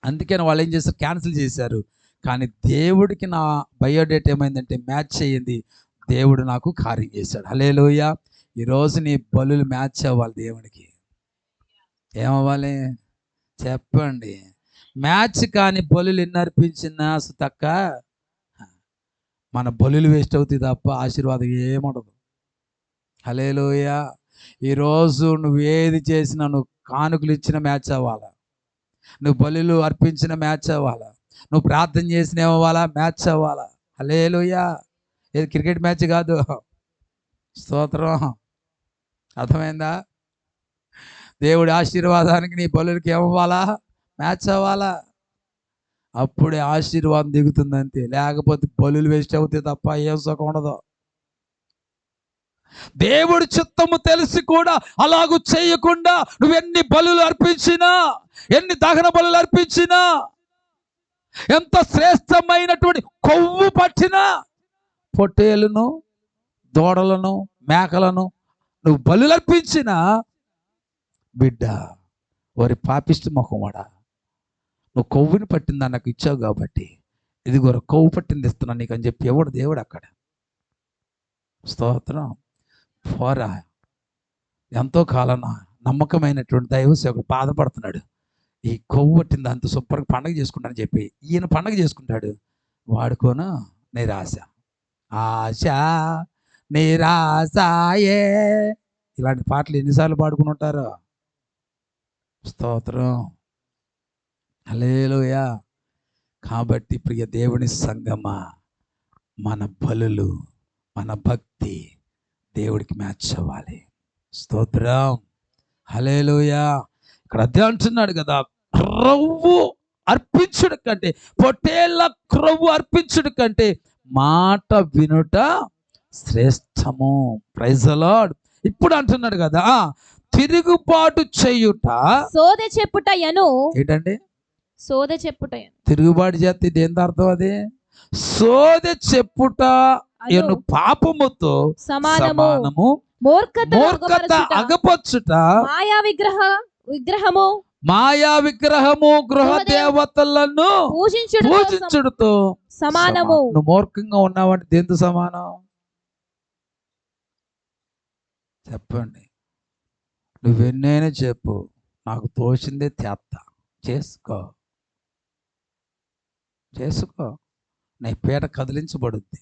అందుకని వాళ్ళు ఏం చేశారు, క్యాన్సిల్ చేశారు. కానీ దేవుడికి నా బయోడేటా ఏమైందంటే మ్యాచ్ అయ్యింది. దేవుడు నాకు కార్యం చేశాడు. హల్లెలూయా. ఈరోజు నీ బలులు మ్యాచ్ అవ్వాలి దేవునికి. ఏమవ్వాలి చెప్పండి? మ్యాచ్ కాని బలులు ఎన్ని అర్పించినా తక్క మన బలులు వేస్ట్ అవుతాయి తప్ప ఆశీర్వాదం ఏముండదు. హల్లెలూయా. ఈరోజు నువ్వు ఏది చేసినా, నువ్వు కానుకలు ఇచ్చిన మ్యాచ్ అవ్వాలా, నువ్వు బలులు అర్పించిన మ్యాచ్ అవ్వాలా, నువ్వు ప్రార్థన చేసిన ఏమవ్వాలా, మ్యాచ్ అవ్వాలా. హల్లెలూయా. ఇది క్రికెట్ మ్యాచ్ కాదు. స్తోత్రం. అర్థమైందా? దేవుడి ఆశీర్వాదానికి నీ బలులకి ఏమవ్వాలా, మ్యాచ్ అవ్వాలా. అప్పుడే ఆశీర్వాదం దిగుతుందంతే. లేకపోతే బలులు వేస్ట్ అవుతాయి తప్ప ఏం సుఖం ఉండదు. దేవుడి చిత్తము తెలిసి కూడా అలాగూ చేయకుండా నువ్వు ఎన్ని బలులు అర్పించినా, ఎన్ని దహన బలులు అర్పించినా, ఎంత శ్రేష్టమైనటువంటి కొవ్వు పట్టిన పొట్టేలును, దూడలను, మేకలను నువ్వు బలులు అర్పించిన బిడ్డ, వారి పాపిష్టి ముఖంవాడా, నువ్వు కొవ్వుని పట్టిందా నాకు ఇచ్చావు కాబట్టి ఇదిగో కొవ్వు పట్టింది ఇస్తున్నా నీకు అని చెప్పి ఎవడు దేవుడు అక్కడ. స్తోత్రం. పోరా, ఎంతో కాలం నమ్మకమైనటువంటి దైవ సేవకుడు బాధపడుతున్నాడు. ఈ కొవ్వు పట్టింది అంత సూపర్గా పండగ చేసుకుంటానని చెప్పి ఈయన పండగ చేసుకుంటాడు. వాడుకోను నిరాశ, ఆశ నిరాశయే. ఇలాంటి పాటలు ఎన్నిసార్లు పాడుకుని ఉంటారో. స్తోత్రం. హల్లెలూయా. కాబట్టి ప్రియ దేవుని సంగమా, మన బలులు, మన భక్తి దేవుడికి మ్యాచ్ అవ్వాలి. స్తోత్రం. హల్లెలూయా. ఇక్కడ అదే అంటున్నాడు కదా, క్రొవ్వు అర్పించుడు కంటే, పొట్టేళ్ళ క్రొవ్వు అర్పించుడు కంటే మాట వినుట శ్రేష్టము. Praise the lord. ఇప్పుడు అంటున్నాడు కదా, తిరుగుబాటు చేయుట, సోదె చెప్పుటయను. ఏంటండి? సోదె చెప్పుట తిరుగుబాటు చేస్తే దేని అర్థం అది? సోదె చెప్పుట ఎను పాపముతో సమానము, మూర్ఖత అగపచ్చుట, మాయా విగ్రహము గృహ దేవతలను పూజించుటతో సమానము. నువ్వు మూర్ఖంగా ఉన్నావంటే దేంతో సమానం చెప్పండి? నువ్వెన్నైనా చెప్పు, నాకు తోచిందే చేస్తా, చేసుకో, నీ పీట కదిలించబడుద్ది.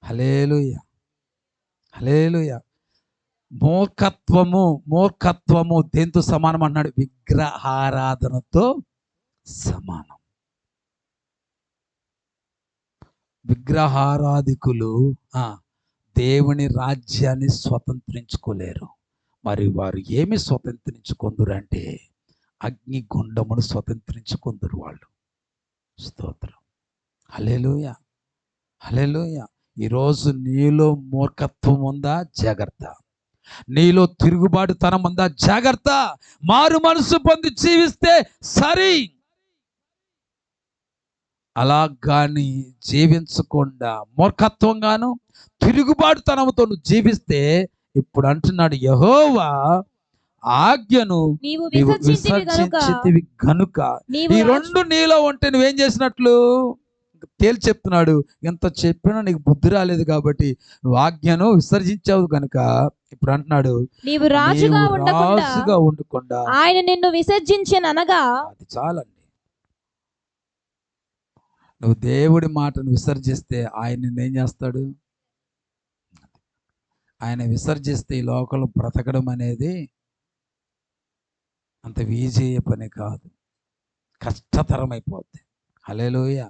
హల్లెలూయా, హల్లెలూయా. మూర్ఖత్వము దేంతో సమానం అన్నాడు? విగ్రహారాధనతో సమానం. విగ్రహారాధికులు దేవుని రాజ్యాన్ని స్వతంత్రించుకోలేరు. మరి వారు ఏమి స్వతంత్రించుకుందరు అంటే అగ్నిగుండమును స్వతంత్రించుకుందరు వాళ్ళు. స్తోత్రం. హల్లెలూయా, హల్లెలూయా. ఈరోజు నీలో మూర్ఖత్వం ఉందా? జాగ్రత్త. నీలో తిరుగుబాటుతనం ఉందా? జాగ్రత్త. మారు మనసు పొంది జీవిస్తే సరి. అలాగాని జీవించకుండా మూర్ఖత్వంగాను తిరుగుబాటుతనంతో నువ్వు జీవిస్తే, ఇప్పుడు అంటున్నాడు యెహోవా ఆజ్ఞను నీవు విసర్జించితివి గనుక. ఈ రెండు నీలో ఉంటే నువ్వేం చేసినట్లు? తేల్చి చెప్తున్నాడు. ఎంత చెప్పినా నీకు బుద్ధి రాలేదు కాబట్టి నువ్వు ఆజ్ఞను విసర్జించావు కనుక ఇప్పుడు అంటున్నాడు, నీవు రాజుగా ఉండకుండా ఆయన నిన్ను విసర్జించెననగా. అది చాలండి. నువ్వు దేవుడి మాటను విసర్జిస్తే ఆయన నిన్నేం చేస్తాడు? ఆయన విసర్జిస్తే ఈ లోకంలో బ్రతకడం అనేది అంత ఈజీ పని కాదు, కష్టతరం అయిపోద్ది. హల్లెలూయా.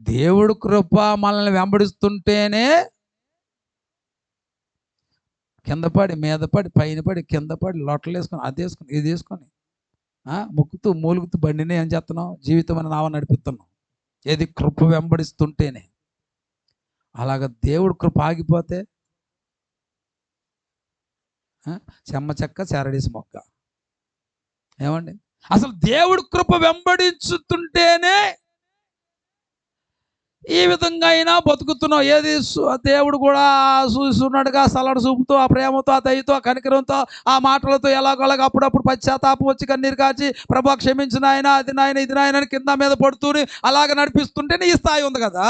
దేవుడు కృప మనల్ని వెంబడిస్తుంటేనే కింద పడి మీద పడి పైన పడి కింద పడి లొట్టలు వేసుకొని అది వేసుకొని ఇది వేసుకొని మొక్కుతూ మూలుగుతూ బండిని ఏం చేస్తున్నాం? జీవితం అని నావ నడిపిస్తున్నాం. ఏది? కృప వెంబడిస్తుంటేనే. అలాగ దేవుడు కృప ఆగిపోతే చెమ్మ చెక్క చారడీసి మొక్క. ఏమండి? అసలు దేవుడు కృప వెంబడించుతుంటేనే ఈ విధంగా అయినా బతుకుతున్నావు. ఏది? దేవుడు కూడా చూస్తున్నాడుగా, సలడు చూపుతూ, ఆ ప్రేమతో, ఆ దయతో, ఆ కనికరంతో, ఆ మాటలతో ఎలాగోలాగా అప్పుడప్పుడు పశ్చాత్తాపం వచ్చి కన్నీరు కాచి ప్రభా క్షమించిన ఆయన, అది నాయన ఇది నాయన కింద మీద పడుతూనే అలాగ నడిపిస్తుంటేనే ఈ స్థాయి ఉంది కదా.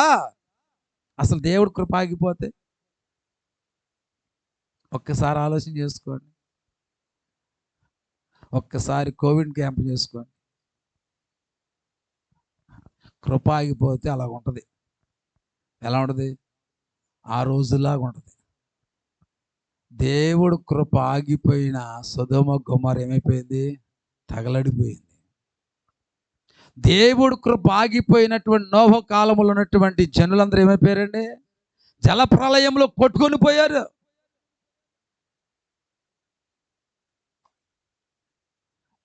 అసలు దేవుడు కృప ఆగిపోతే ఒక్కసారి ఆలోచన చేసుకోండి. ఒక్కసారి కోవిడ్ క్యాంప్ చేసుకోండి. కృప ఆగిపోతే అలాగ ఉంటుంది. ఎలా ఉంటుంది? ఆ రోజులాగా ఉంటుంది. దేవుడు కృప ఆగిపోయిన సొదొమ గొమొర ఏమైపోయింది? తగలడిపోయింది. దేవుడు కృప ఆగిపోయినటువంటి నోహ కాలంలో ఉన్నటువంటి జనులందరూ ఏమైపోయారండి? జల ప్రళయంలో కొట్టుకొని పోయారు.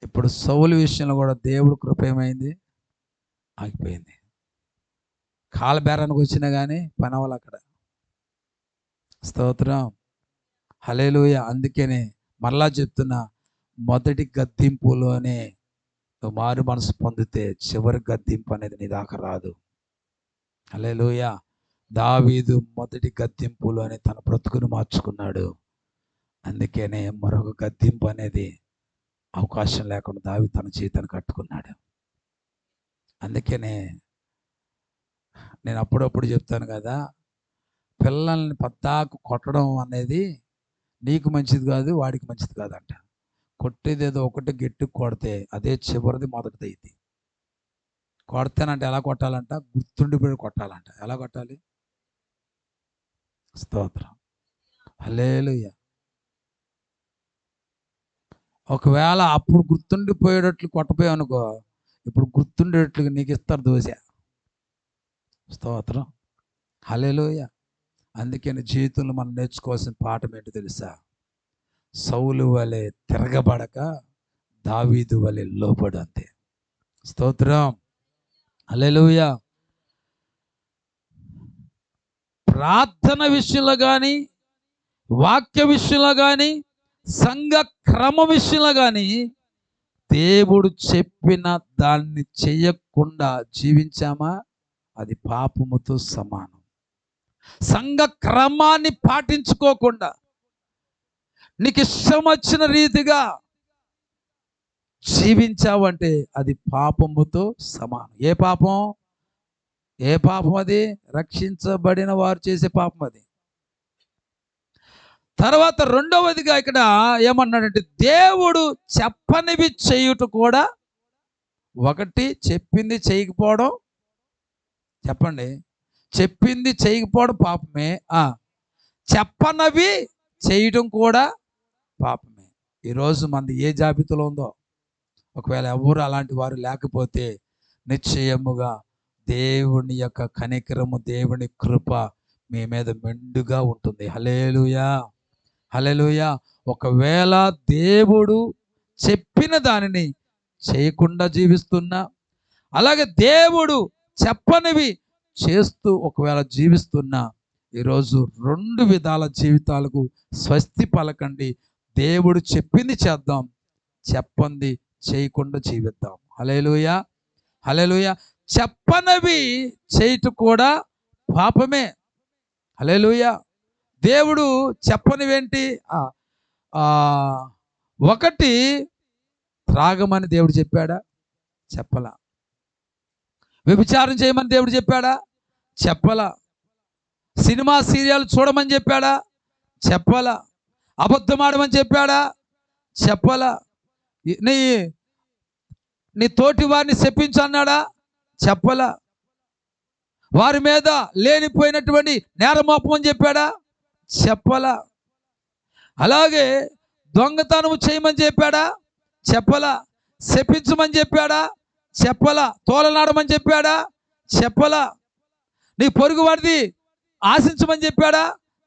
ఇప్పుడు సౌలు విషయంలో కూడా దేవుడు కృప ఏమైంది? ఆగిపోయింది. కాలబేరానికి వచ్చినా కానీ పని అవ్వాలి అక్కడ. స్తోత్రం. హల్లెలూయా. అందుకనే మరలా చెప్తున్నా, మొదటి గద్దింపులోనే నువ్వు మారు మనసు పొందితే చివరి గద్దింపు అనేది నీ దాకా రాదు. హల్లెలూయా. దావీదు మొదటి గద్దింపులోనే తన బ్రతుకును మార్చుకున్నాడు. అందుకనే మరొక గద్దింపు అనేది అవకాశం లేకుండా దావీదు తన జీవితాన్ని కట్టుకున్నాడు. అందుకనే నేను అప్పుడప్పుడు చెప్తాను కదా, పిల్లల్ని పద్దాకు కొట్టడం అనేది నీకు మంచిది కాదు, వాడికి మంచిది కాదంట. కొట్టేది ఏదో ఒకటి గట్టి కొడితే అదే చివరిది మొదటిది అయింది. కొడతానంటే ఎలా కొట్టాలంట? గుర్తుండిపోయి కొట్టాలంట. ఎలా కొట్టాలి? స్తోత్రం. హల్లెలూయా. ఒకవేళ అప్పుడు గుర్తుండిపోయేటట్లు కొట్టపోయావు అనుకో, ఇప్పుడు గుర్తుండేటట్లు నీకు ఇస్తారు దోశ. స్తోత్రం. హల్లెలూయా. అందుకని జీవితంలో మనం నేర్చుకోవాల్సిన పాఠం ఏంటో తెలుసా? సౌలు వలె తిరగబడక దావీదు వలె లోబడు. అంతే. స్తోత్రం. హల్లెలూయా. ప్రార్థన విషయంలో కానీ, వాక్య విషయంలో కానీ, సంఘ క్రమ విషయంలో కానీ దేవుడు చెప్పిన దాన్ని చెయ్యకుండా జీవించామా, అది పాపముతో సమానం. సంఘ క్రమాన్ని పాటించుకోకుండా నీకు ఇష్టం వచ్చిన రీతిగా జీవించావంటే అది పాపముతో సమానం. ఏ పాపం? ఏ పాపం అది? రక్షించబడిన వారు చేసే పాపం అది. తర్వాత రెండవదిగా ఇక్కడ ఏమన్నాడంటే, దేవుడు చెప్పనివి చేయుట కూడా ఒకటి. చెప్పింది చేయకపోవడం, చెప్పండి, చెప్పింది చేయకపోవడం పాపమే. చెప్పనవి చేయడం కూడా పాపమే. ఈరోజు మనది ఏ జాబితాలో ఉందో, ఒకవేళ ఎవరు అలాంటి వారు లేకపోతే నిశ్చయముగా దేవుని యొక్క కనికరము, దేవుని కృప మీ మీద మెండుగా ఉంటుంది. హల్లెలూయా, హల్లెలూయా. ఒకవేళ దేవుడు చెప్పిన దానిని చేయకుండా జీవిస్తున్నా, అలాగే దేవుడు చెప్పనివి చేస్తూ ఒకవేళ జీవిస్తున్నా, ఈరోజు రెండు విధాల జీవితాలకు స్వస్తి పలకండి. దేవుడు చెప్పింది చేద్దాం, చెప్పంది చేయకుండా జీవిద్దాం. హల్లెలూయా, హల్లెలూయా. చెప్పనవి చేయటం కూడా పాపమే. హల్లెలూయా. దేవుడు చెప్పనివేంటి? ఒకటి, త్రాగమని దేవుడు చెప్పాడా? చెప్పలా. వ్యభిచారం చేయమని దేవుడు చెప్పాడా? చెప్పలా. సినిమా సీరియల్ చూడమని చెప్పాడా? చెప్పలా. అబద్ధం ఆడమని చెప్పాడా? చెప్పలా. నీ తోటి వారిని శపించు అన్నాడా? చెప్పలా. వారి మీద లేనిపోయినటువంటి నేరమోపమని చెప్పాడా? చెప్పలా. అలాగే దొంగతనం చేయమని చెప్పాడా? చెప్పలా. శపించమని చెప్పాడా? చెప్పలా. తోలనాడమని చెప్పాడా? చెప్పలా. నీ పొరుగు వాడిది ఆశించమని చెప్పాడా?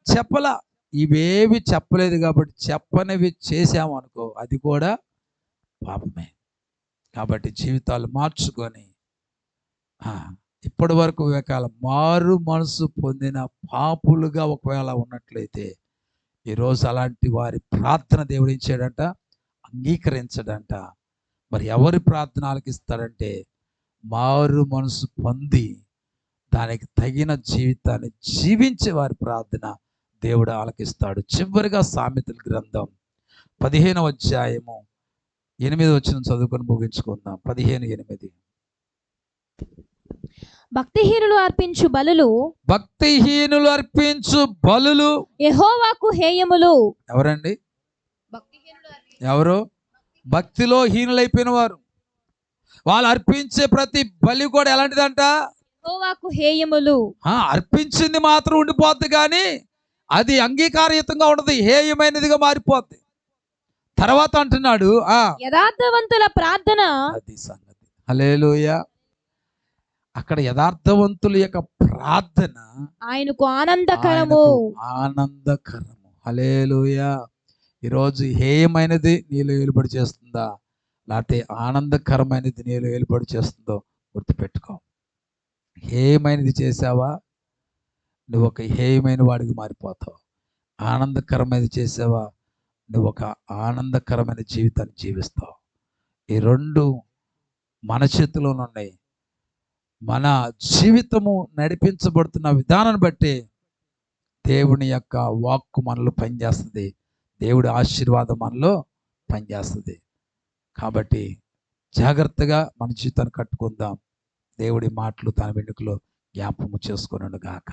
చెప్పలా. ఇవేవి చెప్పలేదు కాబట్టి చెప్పనివి చేశామనుకో, అది కూడా పాపమే. కాబట్టి జీవితాలు మార్చుకొని ఇప్పటి వరకు ఒకవేళ మారు మనసు పొందిన పాపులుగా ఒకవేళ ఉన్నట్లయితే, ఈరోజు అలాంటి వారి ప్రార్థన దేవుడు ఇచ్చాడంట, అంగీకరించడంట. మరి ఎవరి ప్రార్థన ఆలకిస్తాడంటే, మారు మనసు పొంది దానికి తగిన జీవితాన్ని జీవించే వారి ప్రార్థన దేవుడు ఆలకిస్తాడు. చివరిగా సామెతల గ్రంథం 15వ అధ్యాయము 8వ వచనం చదువుకొని ముగించుకుందాం. 15:8. భక్తిహీనులు అర్పించు బలులు యెహోవాకు హేయములు. ఎవరండి? ఎవరు? భక్తిలో హీనులైపోయిన వారు. వాళ్ళు అర్పించే ప్రతి బలి కూడా ఎలాంటిదంట? యెహోవాకు హేయములు. అర్పించింది మాత్రం ఉండిపోద్ది, కానీ అది అంగీకారయుతంగా ఉండదు, హేయమైనదిగా మారిపోద్ది. తర్వాత అంటున్నాడు, యథార్థవంతుల ప్రార్థన. అది సంగతి. హల్లెలూయా. అక్కడ యథార్థవంతుల యొక్క ప్రార్థన ఆయనకు ఆనందకరము. ఆనందకరము. హల్లెలూయా. ఈరోజు హేయమైనది నీలో ఏలుబడి చేస్తుందా, లేకపోతే ఆనందకరమైనది నీలో ఏలుబడి చేస్తుందో గుర్తుపెట్టుకో. హేయమైనది చేసావా, నువ్వు ఒక హేయమైన వాడికి మారిపోతావు. ఆనందకరమైనది చేసావా, నువ్వు ఒక ఆనందకరమైన జీవితాన్ని జీవిస్తావు. ఈ రెండు మన చేతిలోనే ఉన్నాయి. మన జీవితము నడిపించబడుతున్న విధానాన్ని బట్టి దేవుని యొక్క వాక్కు మనలో పనిచేస్తుంది, దేవుడి ఆశీర్వాదం మనలో పనిచేస్తుంది. కాబట్టి జాగ్రత్తగా మన జీవితాన్ని కట్టుకుందాం. దేవుడి మాటలు తన వెనుకలో జ్ఞాపకము చేసుకున్నాడు గాక.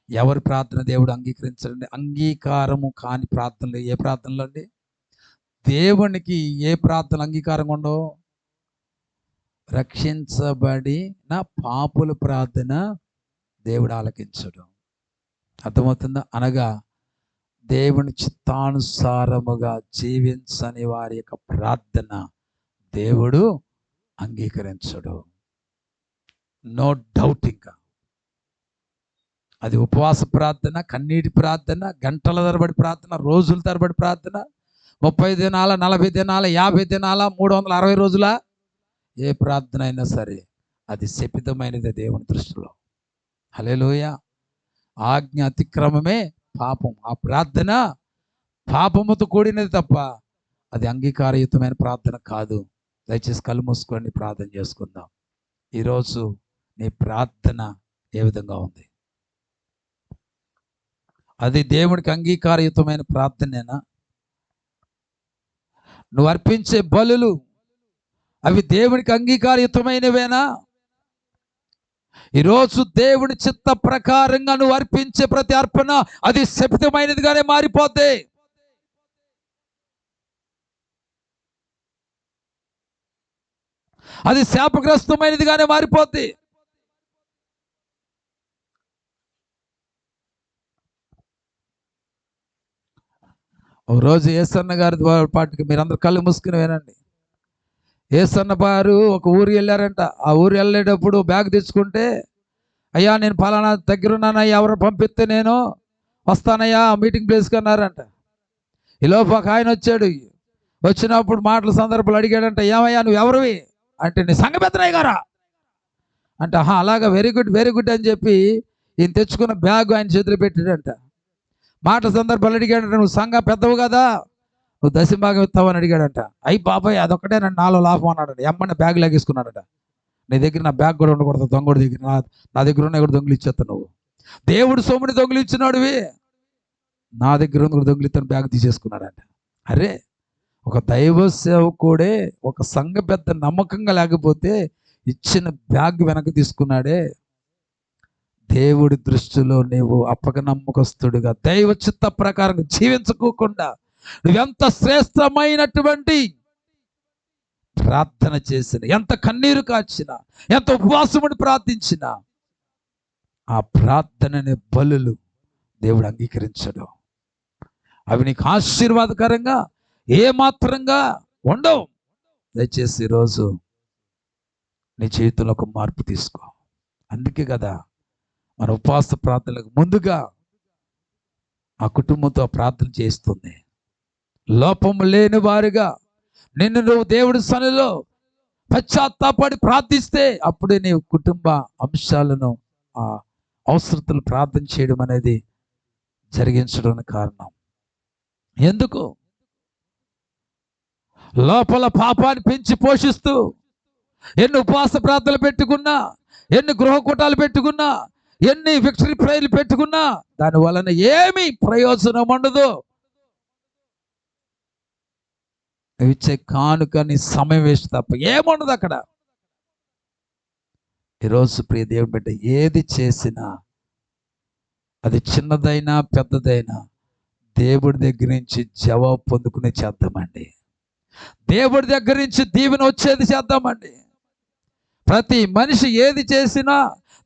ఎవరి ప్రార్థన దేవుడు అంగీకరించండి. అంగీకారము కాని ప్రార్థనలు ఏ ప్రార్థనలు అండి? దేవునికి ఏ ప్రార్థన అంగీకారంగా ఉండవు? రక్షించబడిన పాపుల ప్రార్థన దేవుడు ఆలకించడం. అర్థమవుతుందా? అనగా దేవుని చిత్తానుసారముగా జీవించని వారి యొక్క ప్రార్థన దేవుడు అంగీకరించడు. No doubt. ఇంకా అది ఉపవాస ప్రార్థన, కన్నీటి ప్రార్థన, గంటల తరబడి ప్రార్థన, రోజుల తరబడి ప్రార్థన, 30 దినాల, 40 దినాల, 50 దినాల, 360 రోజుల ఏ ప్రార్థన అయినా సరే అది శపితమైనది దేవుని దృష్టిలో. హల్లెలూయా. ఆజ్ఞ అతిక్రమమే పాపం. ఆ ప్రార్థన పాపముతో కూడినది తప్ప అది అంగీకారయుతమైన ప్రార్థన కాదు. దయచేసి కళ్ళు మూసుకొని ప్రార్థన చేసుకుందాం. ఈరోజు నీ ప్రార్థన ఏ విధంగా ఉంది? అది దేవుడికి అంగీకారయుతమైన ప్రార్థనేనా? నువ్వు అర్పించే బలులు అవి దేవునికి అంగీకారయుతమైనవేనా? ఈరోజు దేవుని చిత్త ప్రకారంగా నువ్వు అర్పించే ప్రతి అర్పణ అది శపితమైనదిగానే మారిపోతే, అది శాపగ్రస్తమైనదిగానే మారిపోద్ది. ఒక రోజు ఏసన్న గారి పాటికి మీరందరూ కళ్ళు మూసుకుని వినండి. ఏసన్న గారు ఒక ఊరు వెళ్ళారంట. ఆ ఊరు వెళ్ళేటప్పుడు బ్యాగ్ తెచ్చుకుంటే, అయ్యా నేను ఫలానా దగ్గర ఉన్నానయ్యా, ఎవరు పంపిస్తే నేను వస్తానయ్యా మీటింగ్ ప్లేస్కి అన్నారంట. ఈలోపు ఒక ఆయన వచ్చాడు. వచ్చినప్పుడు మాటల సందర్భాలు అడిగాడంట, ఏమయ్యా నువ్వు ఎవరివి అంటే, నీ సంఘ పెద్దనయ్య గారా అంటే, అలాగా వెరీ గుడ్ అని చెప్పి ఈయన తెచ్చుకున్న బ్యాగ్ ఆయన చేతులు పెట్టాడంట. మాటల సందర్భాలు అడిగాడంట, నువ్వు సంఘ పెద్దవు కదా, నువ్వు దశభాగం ఇస్తావని అడిగాడంట. అయ్యి బాబాయ్ అదొక్కటే నన్ను నాలో లాభం అన్నాడట. MN bag లాగేసుకున్నాడట. నీ దగ్గర నా బ్యాగ్ కూడా ఉండకూడదు, దొంగడి దగ్గర నా దగ్గర ఉన్న కూడా దొంగలు ఇచ్చేస్తా. నువ్వు దేవుడు సొమ్ముని దొంగలు ఇచ్చినాడువి, నా దగ్గర ఉన్న కూడా దొంగలు ఇస్తాను బ్యాగ్ తీసేసుకున్నాడంట. అరే, ఒక దైవ సేవకుడే ఒక సంఘ పెద్ద నమ్మకంగా లేకపోతే ఇచ్చిన బ్యాగ్ వెనక్కి తీసుకున్నాడే. దేవుడి దృష్టిలో నీవు అపనమ్మకస్తుడిగా దైవ చిత్త ప్రకారం జీవించుకోకుండా నువ్వెంత శ్రేష్టమైనటువంటి ప్రార్థన చేసిన, ఎంత కన్నీరు కాచినా, ఎంత ఉపవాసముని ప్రార్థించినా ఆ ప్రార్థనని బలులు దేవుడు అంగీకరించడు. అవి నీకు ఆశీర్వాదకరంగా ఏమాత్రంగా ఉండవు. దయచేసి ఈరోజు నీ జీవితంలో ఒక మార్పు తీసుకో. అందుకే కదా మన ఉపవాస ప్రార్థనలకు ముందుగా ఆ కుటుంబంతో ప్రార్థన చేస్తుంది. లోపము లేని వారుగా నిన్ను నువ్వు దేవుడి సన్నిధిలో పశ్చాత్తాపడి ప్రార్థిస్తే అప్పుడే నీ కుటుంబ అంశాలను ఆ అవసరతలు ప్రార్థన చేయడం అనేది జరిగించడానికి కారణం. ఎందుకు? లోపల పాపాన్ని పెంచి పోషిస్తూ ఎన్ని ఉపవాస ప్రార్థనలు పెట్టుకున్నా, ఎన్ని గృహ కూటాలు పెట్టుకున్నా, ఎన్ని విక్టరీ ప్రేయర్లు పెట్టుకున్నా దాని వలన ఏమీ ప్రయోజనం ఉండదు. ఇచ్చే కానుకని సమయం వేస్ట్ తప్ప ఏముండదు అక్కడ. ఈరోజు ప్రియ దేవుని బిడ్డ ఏది చేసినా అది చిన్నదైనా పెద్దదైనా దేవుడి దగ్గర నుంచి జవాబు పొందుకునే చేద్దామండి. దేవుడి దగ్గర నుంచి దీవెన వచ్చేది చేద్దామండి. ప్రతి మనిషి ఏది చేసినా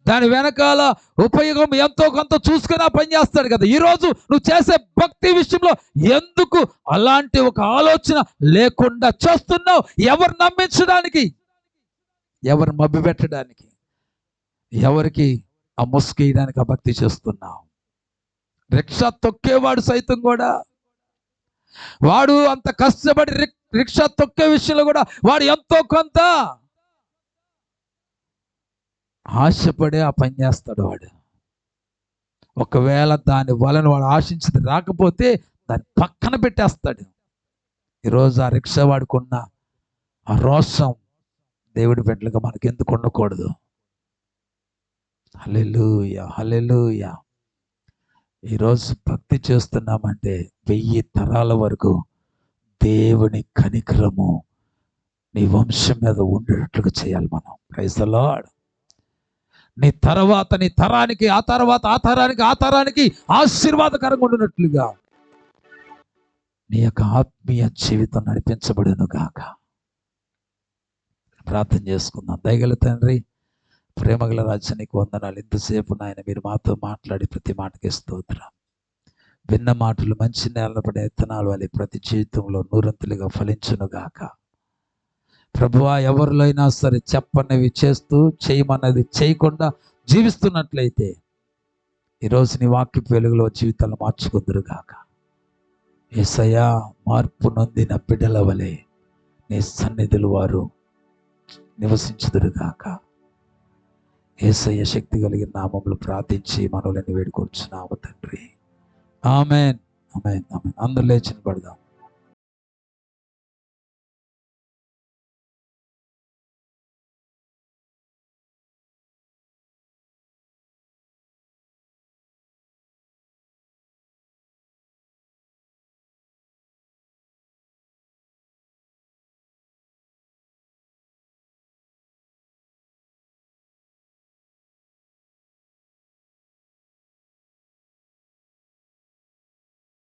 దాని వెనకాల ఉపయోగం ఎంతో కొంత చూసుకుని పని చేస్తాడు కదా. ఈరోజు నువ్వు చేసే భక్తి విషయంలో ఎందుకు అలాంటి ఒక ఆలోచన లేకుండా చేస్తున్నావు? ఎవరు నమ్మించడానికి, ఎవరు మభ్య పెట్టడానికి, ఎవరికి ఆ ముసుకేయడానికి ఆ భక్తి చేస్తున్నావు? రిక్షా తొక్కేవాడు సైతం కూడా వాడు అంత కష్టపడి రిక్షా తొక్కే విషయంలో కూడా వాడు ఎంతో కొంత ఆశపడే ఆ పని చేస్తాడు. వాడు ఒకవేళ దాని వలన వాడు ఆశించింది రాకపోతే దాన్ని పక్కన పెట్టేస్తాడు. ఈరోజు ఆ రిక్షా వాడుకున్న ఆ రోషం దేవుడి బిడ్డలుగా మనకి ఎందుకు ఉండకూడదు? హల్లెలూయా, హల్లెలూయా. ఈరోజు భక్తి చేస్తున్నామంటే 1000 తరాల వరకు దేవుని కనికరము నీ వంశం మీద ఉండేటట్లుగా చేయాలి మనం. Praise the Lord. నీ తర్వాత నీ తరానికి, ఆ తర్వాత ఆ తరానికి, ఆ తరానికి ఆశీర్వాదకరంగా ఉండినట్లుగా నీ యొక్క ఆత్మీయ జీవితం నడిపించబడును గాక. ప్రార్థన చేసుకుందాం. దయగల తండ్రి, ప్రేమగల రాజ్యానికి వందనాలు. ఇంతసేపు నాయన మీరు మాతో మాట్లాడి ప్రతి మాటకి స్తోత్రం. విన్న మాటలు మంచి నేల పడే విత్తనాలు వలె ప్రతి జీవితంలో నూరంతులుగా ఫలించును గాక. ప్రభువా, ఎవరిలో అయినా సరే చెప్పన్నవి చేస్తూ చేయమన్నది చేయకుండా జీవిస్తున్నట్లయితే ఈరోజు నీ వాక్యపు వెలుగులో జీవితాలను మార్చుకుందరు గాక. యేసయ్యా, మార్పు నొందిన బిడ్డల వలె నీ సన్నిధులు వారు నివసించుదురు గాక. యేసయ్య శక్తి కలిగిన నామములు ప్రార్థించి మనోళ్ళని వేడుకొచ్చున్నాము తండ్రి. ఆమేన్, ఆమేన్, ఆమేన్. అందరూ లేచి నిలబడదాం.